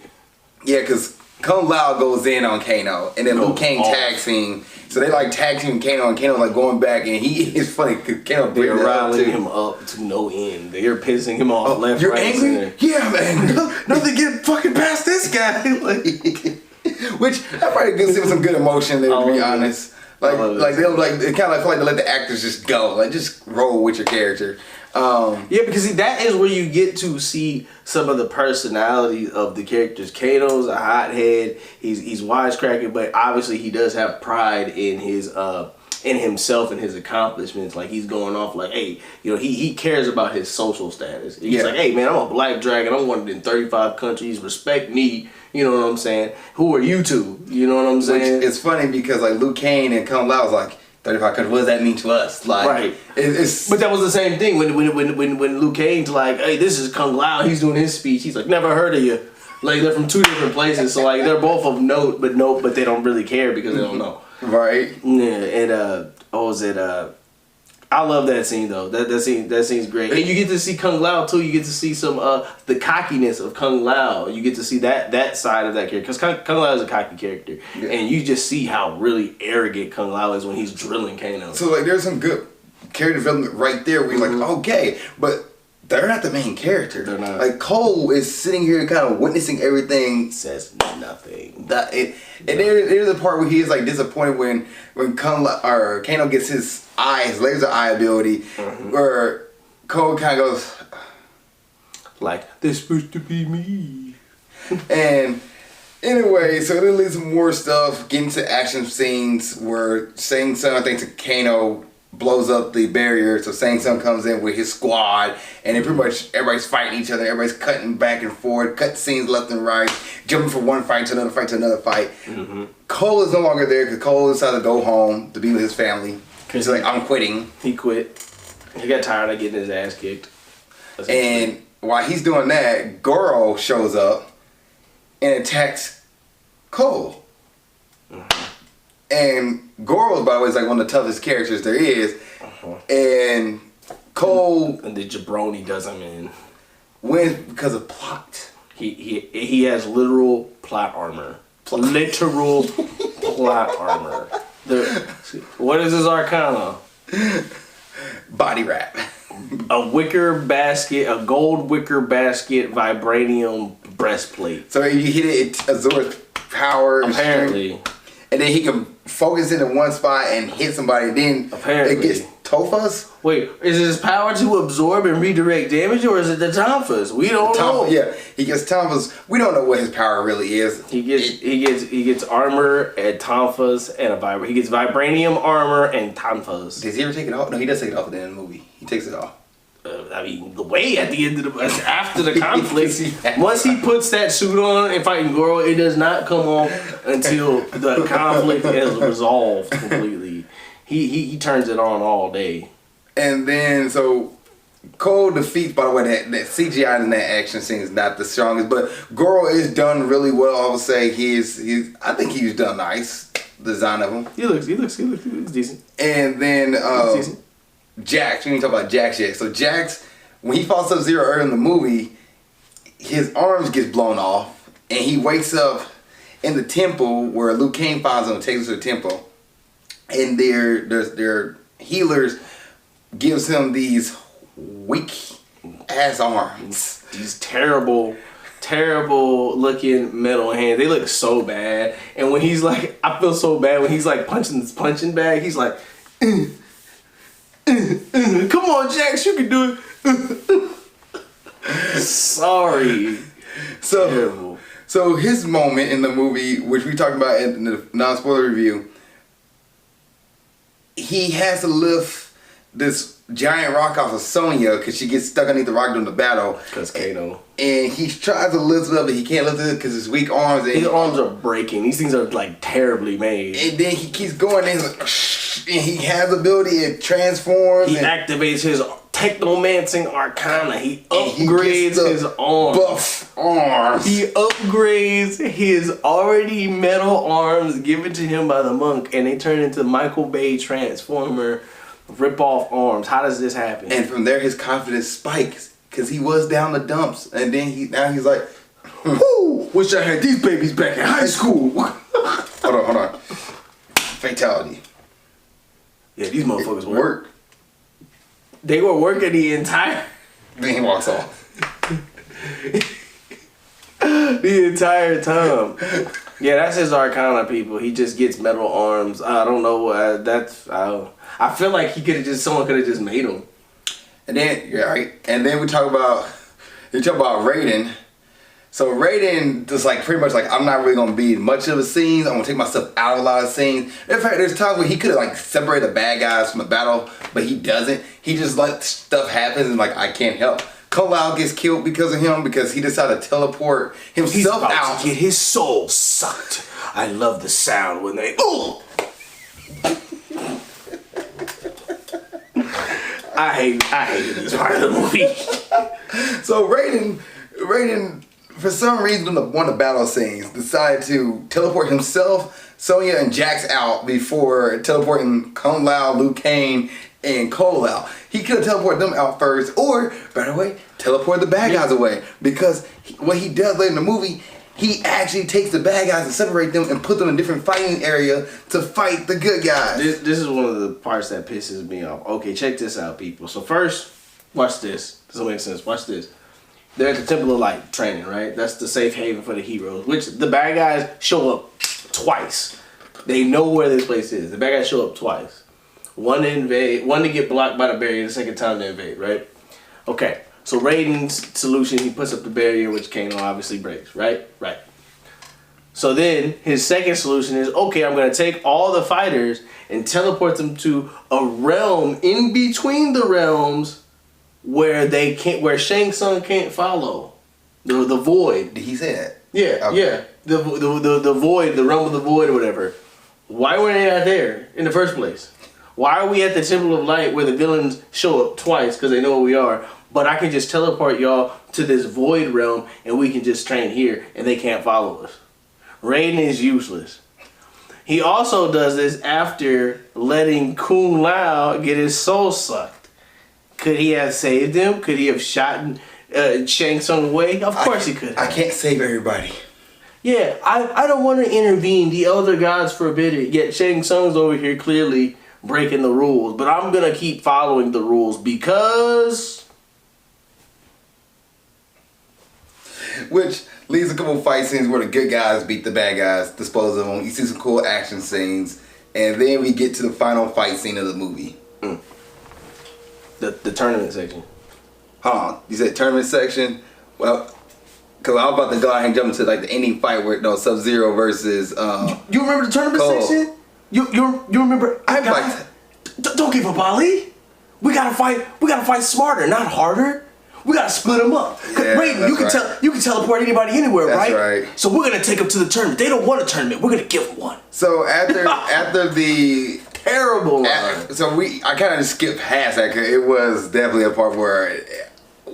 Yeah, because Kung Lao goes in on Kano, and then Liu Kang tags him. So they like tag team Kano, and Kano like going back, and it's funny because Kano they're riling him up to no end. They're pissing him off left, you're right, angry? Center. Yeah, I'm angry. Nothing get fucking past this guy. Which I probably could see with some good emotion there, to be honest. Like they'll like it kind of feel like they let the actors just go, like just roll with your character. Yeah, because that is where you get to see some of the personality of the characters. Kano's a hothead. He's wisecracking, but obviously he does have pride in his in himself and his accomplishments. Like he's going off like, hey, he cares about his social status. He's like, hey man, I'm a black dragon. I'm wanted in 35 countries. Respect me. You know what I'm saying? Who are you two? You know what I'm saying? It's funny because like Liu Kang and Kung Lao was like 35 countries. What does that mean to us? Like, right. But that was the same thing when Liu Kang's like, hey, this is Kung Lao. He's doing his speech. He's like, never heard of you. Like they're from two different places, so like they're both of note, but they don't really care because they don't know. Right. Yeah. And what was it? I love that scene though. That scene's great. And you get to see Kung Lao too. You get to see some the cockiness of Kung Lao. You get to see that side of that character because Kung Lao is a cocky character, and you just see how really arrogant Kung Lao is when he's drilling Kano. So like, there's some good character development right there. Where you're like, okay, but they're not the main character. They're not. Like Cole is sitting here kind of witnessing everything. Says nothing. And there's a part where he is like disappointed when Kano gets his laser eye ability, where Cole kind of goes like, "This supposed to be me." And anyway, so then leads to more stuff, getting to action scenes where Shang Tsung, I think, to Kano blows up the barrier. So Shang Tsung comes in with his squad, and then pretty much everybody's fighting each other. Everybody's cutting back and forth, cut scenes left and right, jumping from one fight to another fight to another fight. Cole is no longer there because Cole decided to go home to be with his family. He's like, I'm quitting. He quit. He got tired of getting his ass kicked. And while he's doing that, Goro shows up and attacks Cole. And Goro, by the way, is like one of the toughest characters there is. And Cole... And the jabroni does him in. Wins because of plot. He has literal plot armor. Literal plot armor. What is his arcana? Body wrap. A wicker basket, a gold wicker basket, vibranium breastplate. So you hit it, it absorbs power. Apparently. And then he can focus it in one spot and hit somebody. Then apparently it gets Tofas. Wait, is it his power to absorb and redirect damage, or is it the Tonfas? We don't know. Yeah, he gets Tonfas. We don't know what his power really is. He gets armor and Tonfas and he gets vibranium armor and Tonfas. Does he ever take it off? No, he does take it off at the end of the movie. He takes it off. I mean, way at the end of the after the conflict, once he puts that suit on and fighting Goro, it does not come off until the conflict is resolved completely. He turns it on all day. And then so Cole defeats, by the way, that CGI in that action scene is not the strongest, but Goro is done really well. I would say I think he's done nice design of him. He looks decent. And then decent. Jax, we didn't talk about Jax yet. So Jax, when he fought Sub-Zero earlier in the movie, his arms gets blown off, and he wakes up in the temple where Liu Kang finds him and takes him to the temple, and their healers gives him these weak ass arms. These terrible looking metal hands. They look so bad. And when he's like, I feel so bad when he's like punching this punching bag. He's like, come on, Jax, you can do it. Sorry. So his moment in the movie, which we talked about in the non-spoiler review, he has to lift this giant rock off of Sonya because she gets stuck underneath the rock during the battle. Because Kano. And he tries to lift it up, but he can't lift it because his weak arms. His arms are breaking. These things are like terribly made. And then he keeps going, and he's like, and he has the ability, it transforms. He activates his technomancing arcana. He upgrades his arms. Buff arms. He upgrades his already metal arms given to him by the monk, and they turn into Michael Bay Transformer rip-off arms. How does this happen? And from there, his confidence spikes because he was down the dumps, and then now he's like, "Whoo! Wish I had these babies back in high school." hold on. Fatality. Yeah, these motherfuckers work. They were working the entire. Then he walks off. The entire time. Yeah, that's his arcana, people. He just gets metal arms. I don't know. I feel like someone could have just made him. And then And then we talk about Raiden. So Raiden just like pretty much like, I'm not really gonna be in much of the scenes. I'm gonna take myself out of a lot of scenes. In fact, there's times where he could have like separated the bad guys from the battle, but he doesn't. He just like stuff happens and like I can't help. Kano gets killed because of him because he decided to teleport himself out. To get his soul sucked. I love the sound when they. Ooh! I hated this part of the movie. So Raiden, for some reason, one of the battle scenes, decided to teleport himself, Sonya, and Jax out before teleporting Kung Lao, Liu Kang, and Cole out. He could have teleported them out first, or, better way, teleport the bad guys away. Because what he does later in the movie, he actually takes the bad guys and separate them and put them in a different fighting area to fight the good guys. This is one of the parts that pisses me off. Okay, check this out, people. So first, watch this. This will make sense. Watch this. They're at the Temple of Light training, right? That's the safe haven for the heroes, which the bad guys show up twice. They know where this place is. The bad guys show up twice. One to invade, one to get blocked by the barrier, the second time to invade, right? Okay, so Raiden's solution, he puts up the barrier, which Kano obviously breaks, right? Right. So then, his second solution is, okay, I'm going to take all the fighters and teleport them to a realm in between the realms where Shang Tsung can't follow. The void. Did he say that? Yeah, okay. Yeah. The void, the realm of the void or whatever. Why were they not there in the first place? Why are we at the Temple of Light where the villains show up twice because they know where we are, but I can just teleport y'all to this void realm and we can just train here and they can't follow us? Raiden is useless. He also does this after letting Kung Lao get his soul sucked. Could he have saved him? Could he have shot Shang Tsung away? Of course he could have. I can't save everybody. Yeah, I don't want to intervene. The elder gods forbid it. Yet Shang Tsung's over here clearly breaking the rules. But I'm going to keep following the rules because... Which leaves a couple fight scenes where the good guys beat the bad guys, dispose of them. You see some cool action scenes. And then we get to the final fight scene of the movie. The tournament section. Huh? You said tournament section? Well, because I was about to go ahead and jump into like the ending fight where Sub-Zero versus You remember the tournament Cole. section? You remember? Don't give up, Ali. We gotta fight smarter, not harder. We gotta split them up. Yeah, Raiden, you can teleport anybody anywhere, that's right? So we're gonna take them to the tournament. They don't want a tournament. We're gonna give them one. So after the terrible line. So I kind of skipped past that because it was definitely a part where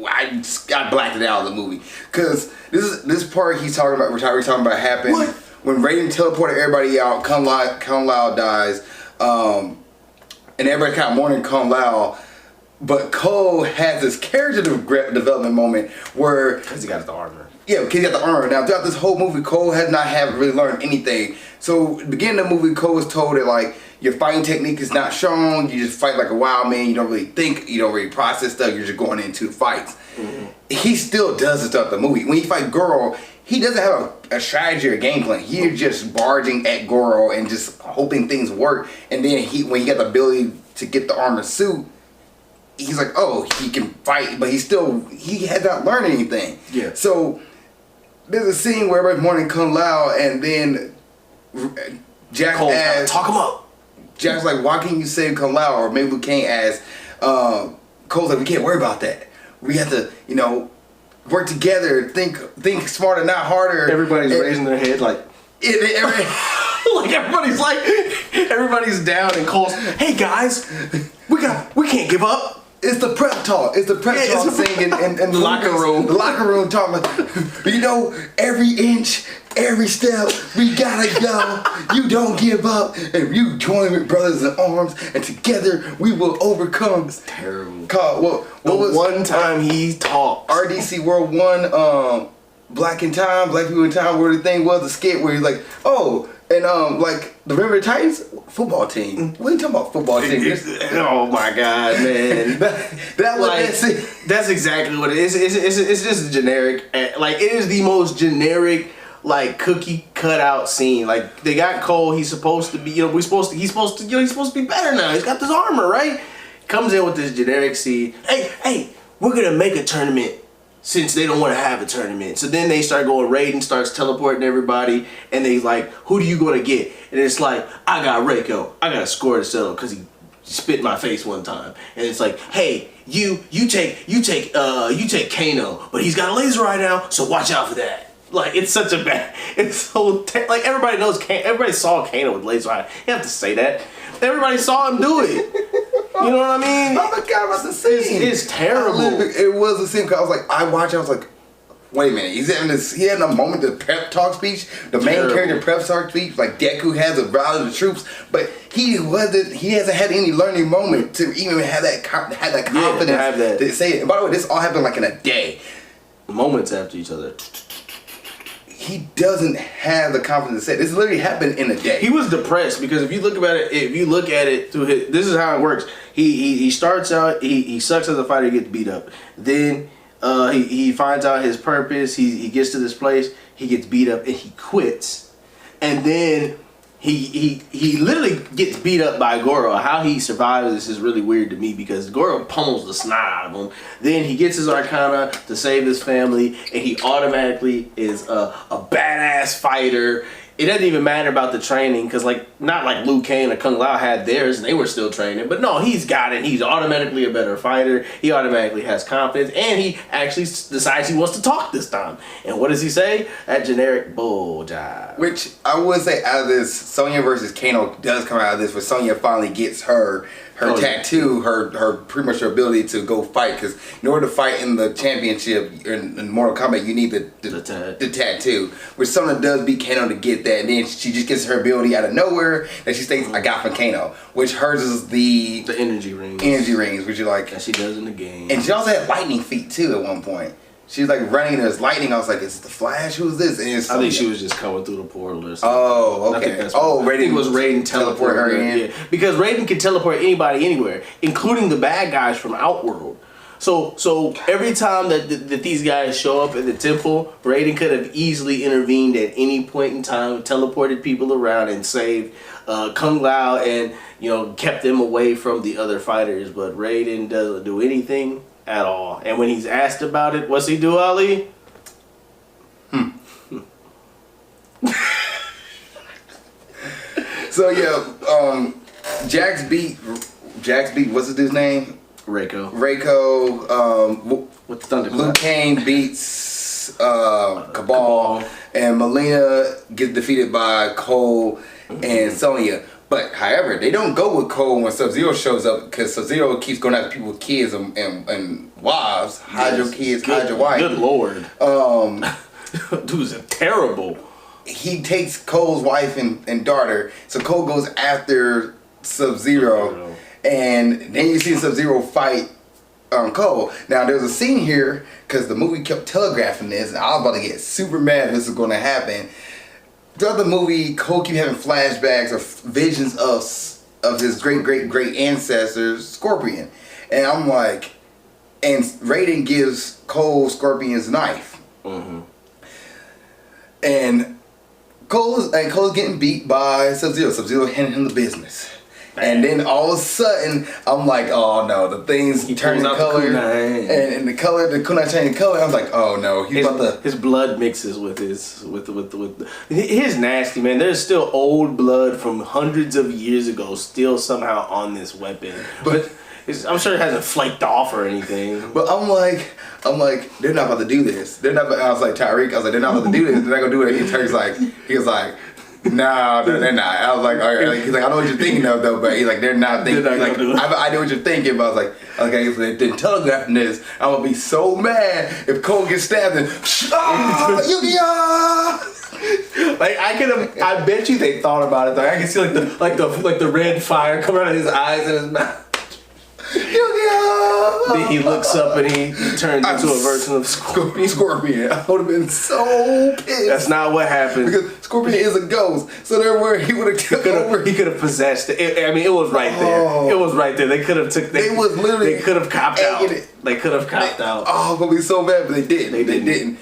I blacked it out of the movie. Because this part he's talking about, we're talking about happened when Raiden teleported everybody out. Kung Lao dies, and everybody kind of mourning Kung Lao. But Cole has this character development moment where... Because he got the armor. Yeah, because he got the armor. Now, throughout this whole movie, Cole has not really learned anything. So, at the beginning of the movie, Cole was told that, like, your fighting technique is not shown. You just fight like a wild man. You don't really think. You don't really process stuff. You're just going into the fights. Mm-hmm. He still does this throughout the movie. When he fights Goro, he doesn't have a strategy or game plan. He's just barging at Goro and just hoping things work. And then when he got the ability to get the armor suit, he's like, oh, he can fight, but he has not learned anything. Yeah. So there's a scene where everybody's mourning Kung Lao, and then Jack asks, talk him up. Jack's like, why can't you save Kung Lao? Or maybe Liu Kang asks, Cole's like, we can't worry about that. We have to, work together, think smarter, not harder. Everybody's raising their head like everybody's down, and Cole's, hey guys, we can't give up. It's the prep talk. It's the prep talk singing in the locker room. The locker room talking like, every inch, every step, we gotta go. You don't give up. And you join with brothers in arms, and together we will overcome. It's terrible. What was one time he talked? RDC World 1, Black People in Time, where the thing was, the skit where he's like, oh, and remember the Titans football team. We ain't talking about football team. Oh my God, man! That's exactly what it is. It's just a generic. Like, it is the most generic, like, cookie cutout scene. Like, they got Cole. He's supposed to be. He's supposed to be better now. He's got this armor, right? Comes in with this generic scene. Hey, we're gonna make a tournament. Since they don't want to have a tournament. So then they start going, Raiden starts teleporting everybody, and they like, who do you going to get? And it's like, I got Reiko. I got a score to settle because he spit in my face one time. And it's like, hey, you take Kano, but he's got a laser eye now, so watch out for that. Like, it's such a bad, it's so, like, everybody knows, everybody saw Kano with laser eye. You have to say that. Everybody saw him do it. You know what I mean? I forgot about the scene. It's terrible. It was a scene because I was like, wait a minute. He had a moment, the prep talk speech, the main character prep talk speech, like Deku has a rally the troops, but he hasn't had any learning moment to even have that confidence to say it. And by the way, this all happened like in a day. Moments after each other. He doesn't have the confidence to say it. This literally happened in a day. He was depressed because if you look at it through this is how it works. He starts out, he sucks as a fighter, he gets beat up. Then he finds out his purpose, he gets to this place, he gets beat up, and he quits. And then he literally gets beat up by Goro. How he survives this is really weird to me because Goro pummels the snot out of him. Then he gets his Arcana to save his family, and he automatically is a badass fighter. It doesn't even matter about the training because, like, not like Liu Kang or Kung Lao had theirs and they were still training. But no, he's got it. He's automatically a better fighter. He automatically has confidence, and he actually decides he wants to talk this time. And what does he say? That generic bull jive. Which I would say out of this, Sonya versus Kano does come out of this, where Sonya finally gets her tattoo, her pretty much her ability to go fight. Because in order to fight in the championship in Mortal Kombat, you need the tattoo. Which Sonya does beat Kano to get that, and then she just gets her ability out of nowhere that she thinks I got from Kano. Which hers is the energy rings. Energy rings, which you like. That she does in the game. And she also had lightning feet too at one point. She was like running and there's lightning. I was like, is it the Flash? Who's this? And I think she was just coming through the portal or something. Oh, okay. Raiden was Raiden teleport her in. Yeah. Because Raiden can teleport anybody anywhere, including the bad guys from Outworld. So every time that these guys show up at the temple, Raiden could have easily intervened at any point in time, teleported people around, and saved Kung Lao and kept them away from the other fighters. But Raiden doesn't do anything at all. And when he's asked about it, what's he do, Ali? So yeah, Jax beat what's the dude's name? Reiko, with the Thunder. Liu Kang beats Cabal, and Melina gets defeated by Cole and Sonya. But however, they don't go with Cole when Sub-Zero shows up because Sub-Zero keeps going after people with kids and wives. Hide your kids, hide your wife. Good lord. Dude's terrible. He takes Cole's wife and daughter, so Cole goes after Sub-Zero, and then you see Sub-Zero fight Cole. Now there's a scene here because the movie kept telegraphing this, and I was about to get super mad if this was going to happen. Throughout the movie, Cole keep having flashbacks or visions of his great ancestors, Scorpion, and I'm like, and Raiden gives Cole Scorpion's knife, and Cole's getting beat by Sub-Zero. Sub-Zero handing him the business. And then all of a sudden, I'm like, oh no, the thing's turning color. And the kunai changing color. I was like, oh no, his blood mixes with his nasty, man. There's still old blood from hundreds of years ago still somehow on this weapon. But I'm sure it hasn't flaked off or anything. But I'm like, they're not about to do this. They're not. I was like, Tyreek, they're not about to do this. They're not gonna do it. He was like, no, they're not. I was like, all right. He's like, I know what you're thinking of though, but he's like, they're not thinking. I know what you're thinking, but I was like, okay, if they didn't telegraph this, I'm gonna be so mad if Cole gets stabbed and like I bet you they thought about it though. I can see like the red fire coming out of his eyes and his mouth. Then he looks up and he turns into a version of Scorpion. I would have been so pissed. That's not what happened. Because Scorpion is a ghost, so therefore he would have took over. He could have possessed it. I mean, it was right there. It was right there. They could have took. They could have copped out. They could have copped out. Oh, I'm gonna be so mad, but they didn't. They didn't.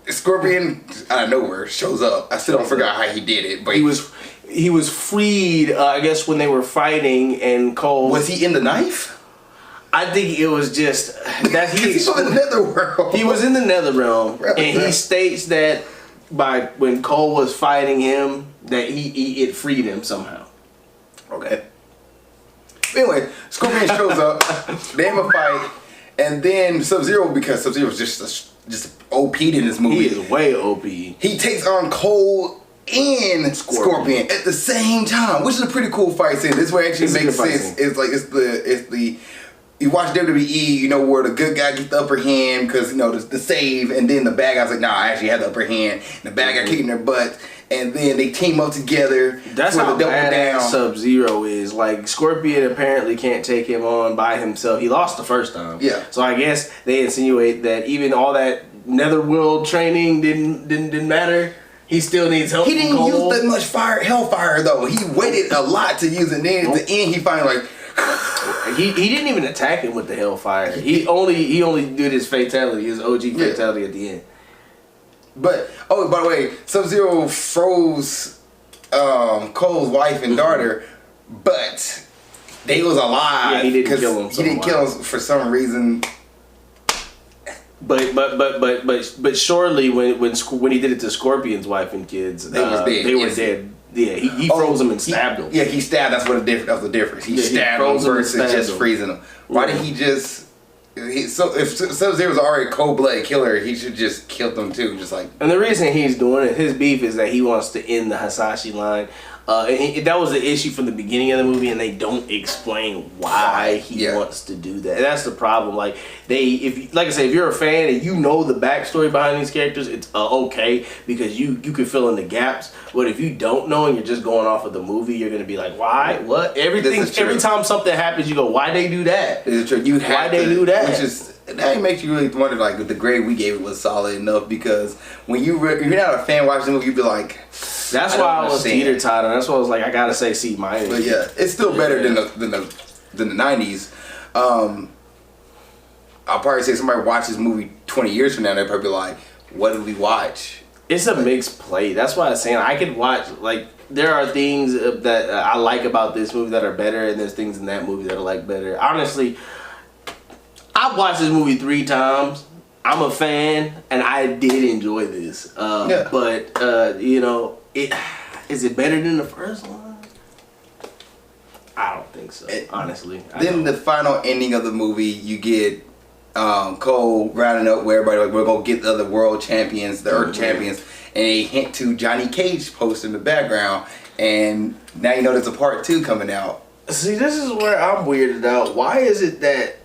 Scorpion out of nowhere shows up. I still don't forget how he did it, but he was freed. I guess when they were fighting, and Cole was he in the knife? I think it was just that he was in the netherworld. He was in the netherrealm, and he states that when Cole was fighting him, that it freed him somehow. Okay. Anyway, Scorpion shows up. They have a fight, and then Sub-Zero, because Sub-Zero was just OP'd in this movie. He is way OP. He takes on Cole and Scorpion at the same time, which is a pretty cool fight scene. This way actually makes sense. It's the you watch WWE, you know, where the good guy gets the upper hand because, you know, the save, and then the bad guy's like, nah, I actually had the upper hand. And the bad guy kicking their butt, and then they team up together. That's how badass Sub-Zero is. Like, Scorpion apparently can't take him on by himself. He lost the first time. Yeah. So I guess they insinuate that even all that netherworld training didn't matter. He still needs help. He didn't use that much hellfire though. He waited a lot to use it. And then at the end, he finally like. He didn't even attack him with the hellfire. He only did his fatality, his OG fatality at the end. But by the way, Sub-Zero froze Cole's wife and daughter, but they was alive. Yeah, he didn't kill him. He didn't kill him for some reason. But surely when he did it to Scorpion's wife and kids, they were dead. Yeah, he froze them and stabbed them. Yeah, he stabbed. That's the difference. He stabbed them versus just freezing them. Why did he just? If Sub-Zero was already a cold-blooded killer, he should just kill them too. Just like. And the reason he's doing it, his beef is that he wants to end the Hasashi line. That was the issue from the beginning of the movie, and they don't explain why he wants to do that. And that's the problem. Like if you're a fan and you know the backstory behind these characters, it's okay because you can fill in the gaps. But if you don't know and you're just going off of the movie, you're gonna be like, why? What? Every time something happens, you go, why they do that? It's true. Why they do that? That makes you really wonder, like, if the grade we gave it was solid enough, because when you're not a fan watching the movie, you'd be like, that's why I was teeter-totter. That's why I was like, I gotta say C-. But yeah, it's still better than the 90s. I'll probably say somebody watches this movie 20 years from now, they'll probably be like, what did we watch? It's a mixed play. That's why I was saying I could watch, like, there are things that I like about this movie that are better, and there's things in that movie that I like better. Honestly, I've watched this movie 3 times. I'm a fan, and I did enjoy this. But, you know, is it better than the first one? I don't think so. Honestly. Then the final ending of the movie, you get Cole rounding up where everybody like we're gonna get the other world champions, the Earth champions, and they hint to Johnny Cage post in the background, and now you know there's a part 2 coming out. See, this is where I'm weirded out. Why is it that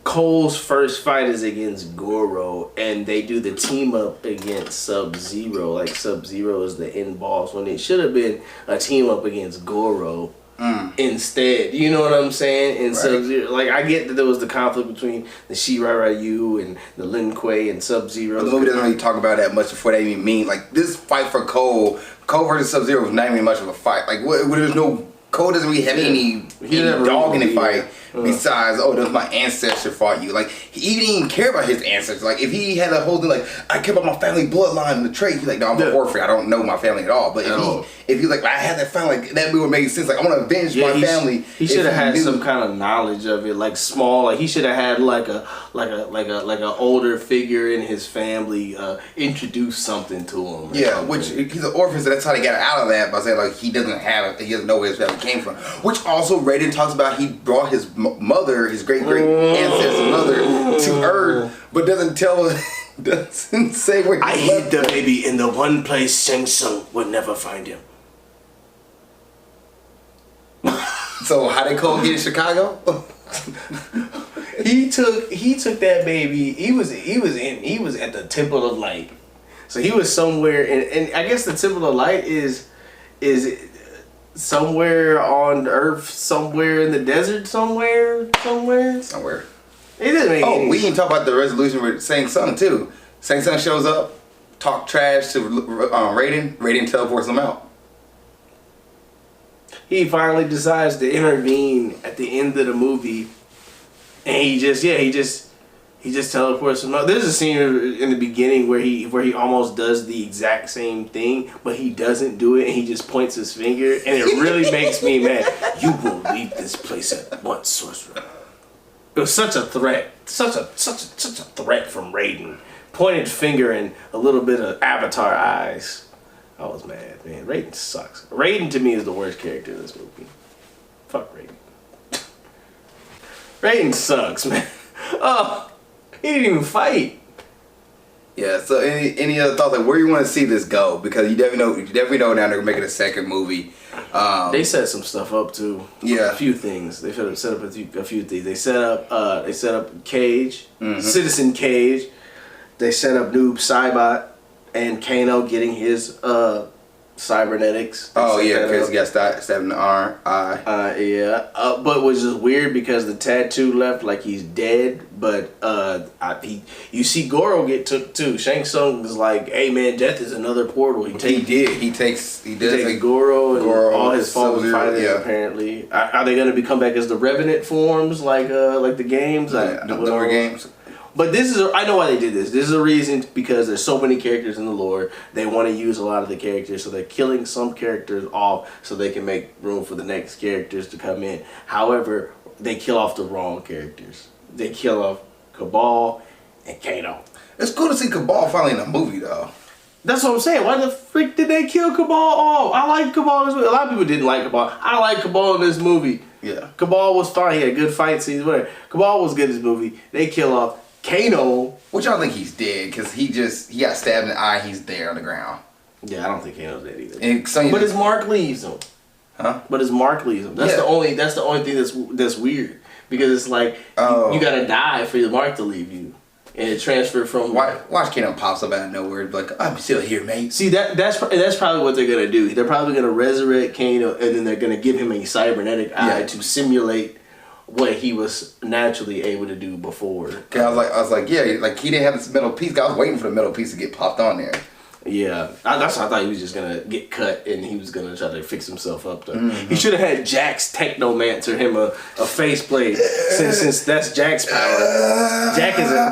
Cole's first fight is against Goro, and they do the team up against Sub-Zero? Like Sub-Zero is the end boss when it should have been a team up against Goro instead. You know what I'm saying? And right. Sub-Zero, like I get that there was the conflict between the Shirai Ryu and the Lin Kuei and Sub-Zero. But the movie doesn't really talk about that much before they even mean like this fight for Cole versus Sub-Zero was not even much of a fight. Like there's no. Cole doesn't really have any dog in the fight besides, oh, that's my ancestor fought you. Like, he didn't even care about his ancestors. Like, if he had a whole thing like, I care about my family bloodline and the trait, he's like, no, I'm an orphan. I don't know my family at all. But if he's like, I had that family, like, that would make sense. Like, I want to avenge my family. He should have had some kind of knowledge of it, like small. Like, he should have had like a older figure in his family introduce something to him. Yeah, which he's an orphan, so that's how they got out of that by saying like he doesn't know where his family came from. Which also Raiden talks about. He brought his mother, his great ancestor mother, to Earth, but doesn't say where. I hid the baby in the one place Shang Tsung would never find him. So how did Cole get in Chicago? He took that baby. He was at the Temple of Light. So he was somewhere, and I guess the Temple of Light is somewhere on Earth, somewhere in the desert, somewhere. It doesn't make any we didn't talk about the resolution with Shang Tsung too. Shang Tsung shows up, talk trash to Raiden. Raiden teleports him out. He finally decides to intervene at the end of the movie, and he just teleports him out. There's a scene in the beginning where he almost does the exact same thing, but he doesn't do it, and he just points his finger, and it really makes me mad. You will leave this place at once, sorcerer. It was such a threat, such a threat from Raiden. Pointed finger and a little bit of Avatar eyes. I was mad, man. Raiden sucks. Raiden to me is the worst character in this movie. Fuck Raiden. Raiden sucks, man. Oh. He didn't even fight. Yeah. So any other thoughts like where you want to see this go? Because you definitely know now they're making a second movie. They set some stuff up too. Yeah. A few things. They set up a few things. They set up Cage, Citizen Cage. They set up Noob Saibot and Kano getting his cybernetics. Because he got stabbed in the eye. But was just weird because the tattoo left like he's dead. But you see Goro get took too. Shang Tsung was like, "Hey man, death is another portal." He takes Goro and all his fallen fighters. Apparently, are they going to come back as the Revenant forms like the games? The games. But I know why they did this. This is a reason because there's so many characters in the lore. They want to use a lot of the characters, so they're killing some characters off so they can make room for the next characters to come in. However, they kill off the wrong characters. They kill off Cabal and Kano. It's cool to see Cabal finally in a movie, though. That's what I'm saying. Why the freak did they kill Cabal off? I like Cabal in this movie. A lot of people didn't like Cabal. I like Cabal in this movie. Yeah. Cabal was fine. He had good fight scenes, whatever. Cabal was good in this movie. They kill off Kano. Which I don't think he's dead because he got stabbed in the eye. He's there on the ground. Yeah, I don't think Kano's dead either. But his mark leaves him. Huh? But his mark leaves him. That's the only thing that's weird because it's like you gotta die for your mark to leave you, and it transferred from. Watch Kano pops up out of nowhere like I'm still here, mate. See that's probably what they're gonna do. They're probably gonna resurrect Kano and then they're gonna give him a cybernetic eye to simulate what he was naturally able to do before. I was like, yeah, like he didn't have this metal piece. I was waiting for the metal piece to get popped on there. Yeah, that's what I thought he was just gonna get cut and he was gonna try to fix himself up. He should have had Jax Technomancer him a faceplate since that's Jax's power.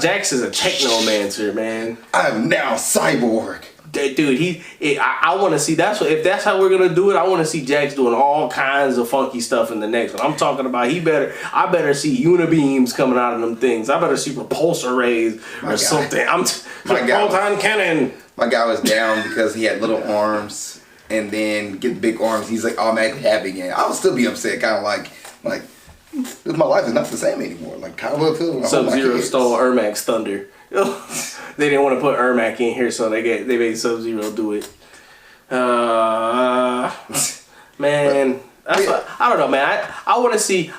Jax is a Technomancer, man. I'm now cyborg. Dude, I want to see. If that's how we're gonna do it, I want to see Jax doing all kinds of funky stuff in the next one. I'm talking about I better see unibeams coming out of them things. I better see repulsor rays or something. Proton cannon. My guy was down because he had little arms, and then get big arms. He's like automatically happy again. I would still be upset, kind of like Like, my life is not the same anymore. Like, how will it feel? Sub-Zero stole Ermac's thunder. They didn't want to put Ermac in here, so they made Sub-Zero do it. Man, I don't know, man. I want to see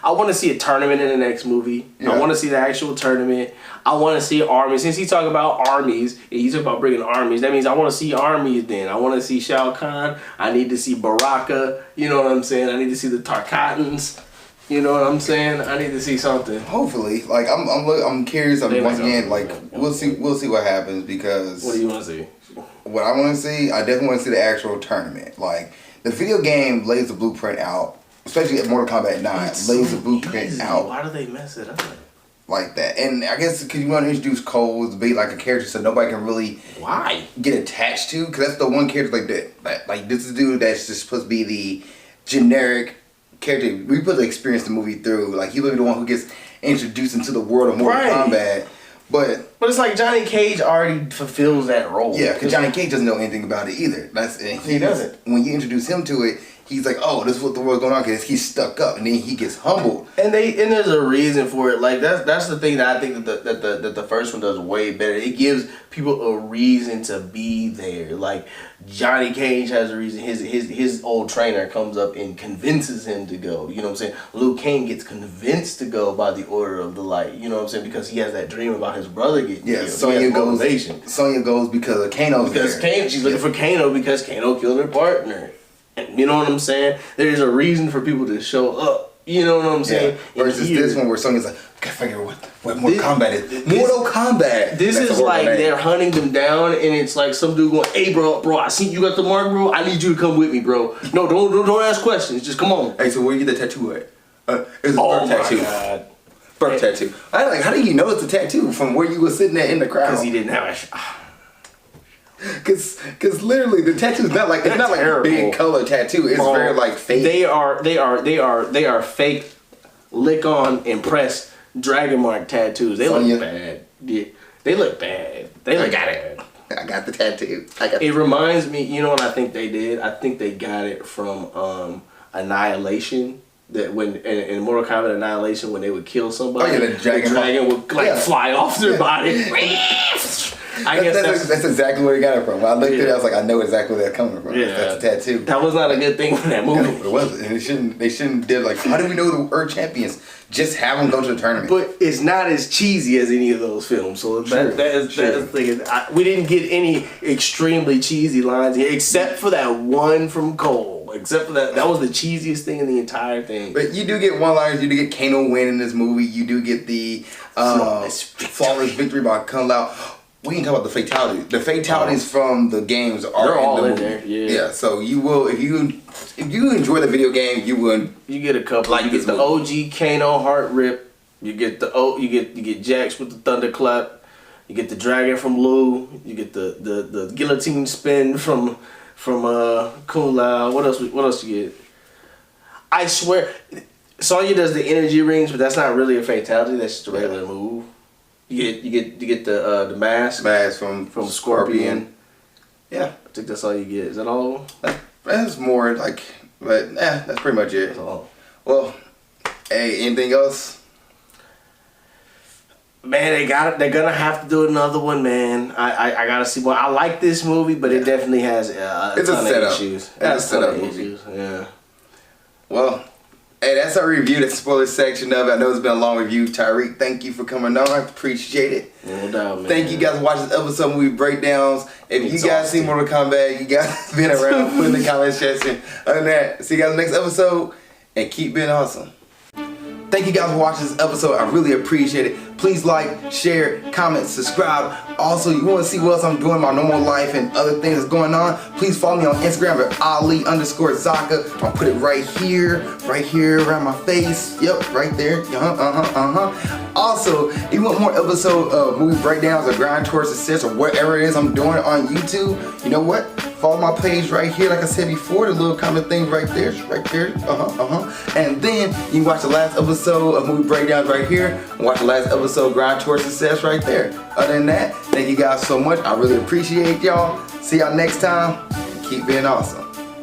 a tournament in the next movie. Yeah. I want to see the actual tournament. I want to see armies. Since he's talking about armies, and he's talking about bringing armies, that means I want to see armies. Then I want to see Shao Kahn. I need to see Baraka. You know what I'm saying? I need to see the Tarkatans. You know what I'm saying? I need to see something. Hopefully, like I'm curious. Once again, like we'll see what happens because. What do you want to see? What I want to see, I definitely want to see the actual tournament. Like the video game lays the blueprint out, especially at Mortal Kombat 9, lays the blueprint out. Why do they mess it up? Like that, and I guess because you want to introduce Cole to be like a character so nobody can really get attached to, because that's the one character like that. Like this is a dude that's just supposed to be the generic character we put the experience the movie through. Like he'll be the one who gets introduced into the world of Mortal Kombat. But it's like Johnny Cage already fulfills that role. Yeah, because Johnny Cage doesn't know anything about it either. He doesn't. When you introduce him to it, he's like, oh, this is what the world's going on, because he's stuck up, and then he gets humbled. And there's a reason for it. Like that's the thing that I think that the first one does way better. It gives people a reason to be there. Like Johnny Cage has a reason. His old trainer comes up and convinces him to go. You know what I'm saying? Liu Kang gets convinced to go by the Order of the Light. You know what I'm saying? Because he has that dream about his brother getting killed. Sonya goes because of Kano's there. She's looking for Kano because Kano killed her partner. And you know what I'm saying? There's a reason for people to show up. You know what I'm saying? Yeah. Versus this one where Sonya's like, I gotta figure out what Mortal Kombat is. Mortal Kombat! This is like they're hunting them down, and it's like some dude going, hey bro, I see you got the mark, bro. I need you to come with me, bro. No, don't ask questions. Just come on. Hey, so where you get the tattoo at? It's a birth tattoo. God. Birth tattoo. I like, how do you know it's a tattoo from where you were sitting there in the crowd? Because he didn't have a Cause literally the tattoo's not like it's not like a big color tattoo. It's very like fake. They are fake, lick on, impress dragon mark tattoos. They look bad. Yeah, they look bad. I got the tattoo. It reminds me. You know what I think they did? I think they got it from Annihilation. That when in Mortal Kombat Annihilation, when they would kill somebody, the dragon would fly off their body. I guess that's exactly where he got it from. When I looked at it, I was like, I know exactly where they're coming from. Yeah, that's a tattoo. That was not a good thing for that movie. No, it wasn't. And they shouldn't did like, how do we know the Earth champions? Just have them go to the tournament. But it's not as cheesy as any of those films. So that is the thing. We didn't get any extremely cheesy lines here, except for that one from Cole. Except for that was the cheesiest thing in the entire thing. But you do get one-liners. You do get Kano win in this movie. You do get the flawless victory by Kung Lao. We can talk about the fatalities. The fatalities from the games are all in movie. there. Yeah. So you will, if you enjoy the video game, you will. You get a couple. Like you get the OG Kano heart rip. You get you get Jax with the thunderclap. You get the dragon from Lu. You get the guillotine spin from Kung Lao. What else you get? I swear, Sonya does the energy rings, but that's not really a fatality. That's just a regular move. You get the mask from Scorpion. Yeah, I think that's all you get. Is that all? That's more like, but that's pretty much it. That's all. Well, hey, anything else? Man, they're gonna have to do another one, man. I gotta see one. I like this movie, but it definitely has a ton of issues. It's a setup movie. Yeah. Well, hey, that's our review. That's the spoiler section of it. I know it's been a long review. Tyreek, thank you for coming on. I appreciate it. No doubt, man. Thank you guys for watching this episode of Movie Breakdowns. If you guys see Mortal Kombat, you guys been around, put in the comment section. Other than that, see you guys next episode, and keep being awesome. Thank you guys for watching this episode. I really appreciate it. Please like, share, comment, subscribe. Also, you want to see what else I'm doing in my normal life and other things that's going on, please follow me on Instagram at Ali_Zakka. I'll put it right here around my face. Yep, right there. Also, if you want more episodes of movie breakdowns or grind towards success or whatever it is I'm doing on YouTube, you know what? Follow my page right here, like I said before, the little comment thing right there, And then you can watch the last episode of Movie Breakdowns right here, and watch the last episode of Grind Towards Success right there. Other than that, thank you guys so much. I really appreciate y'all. See y'all next time, and keep being awesome.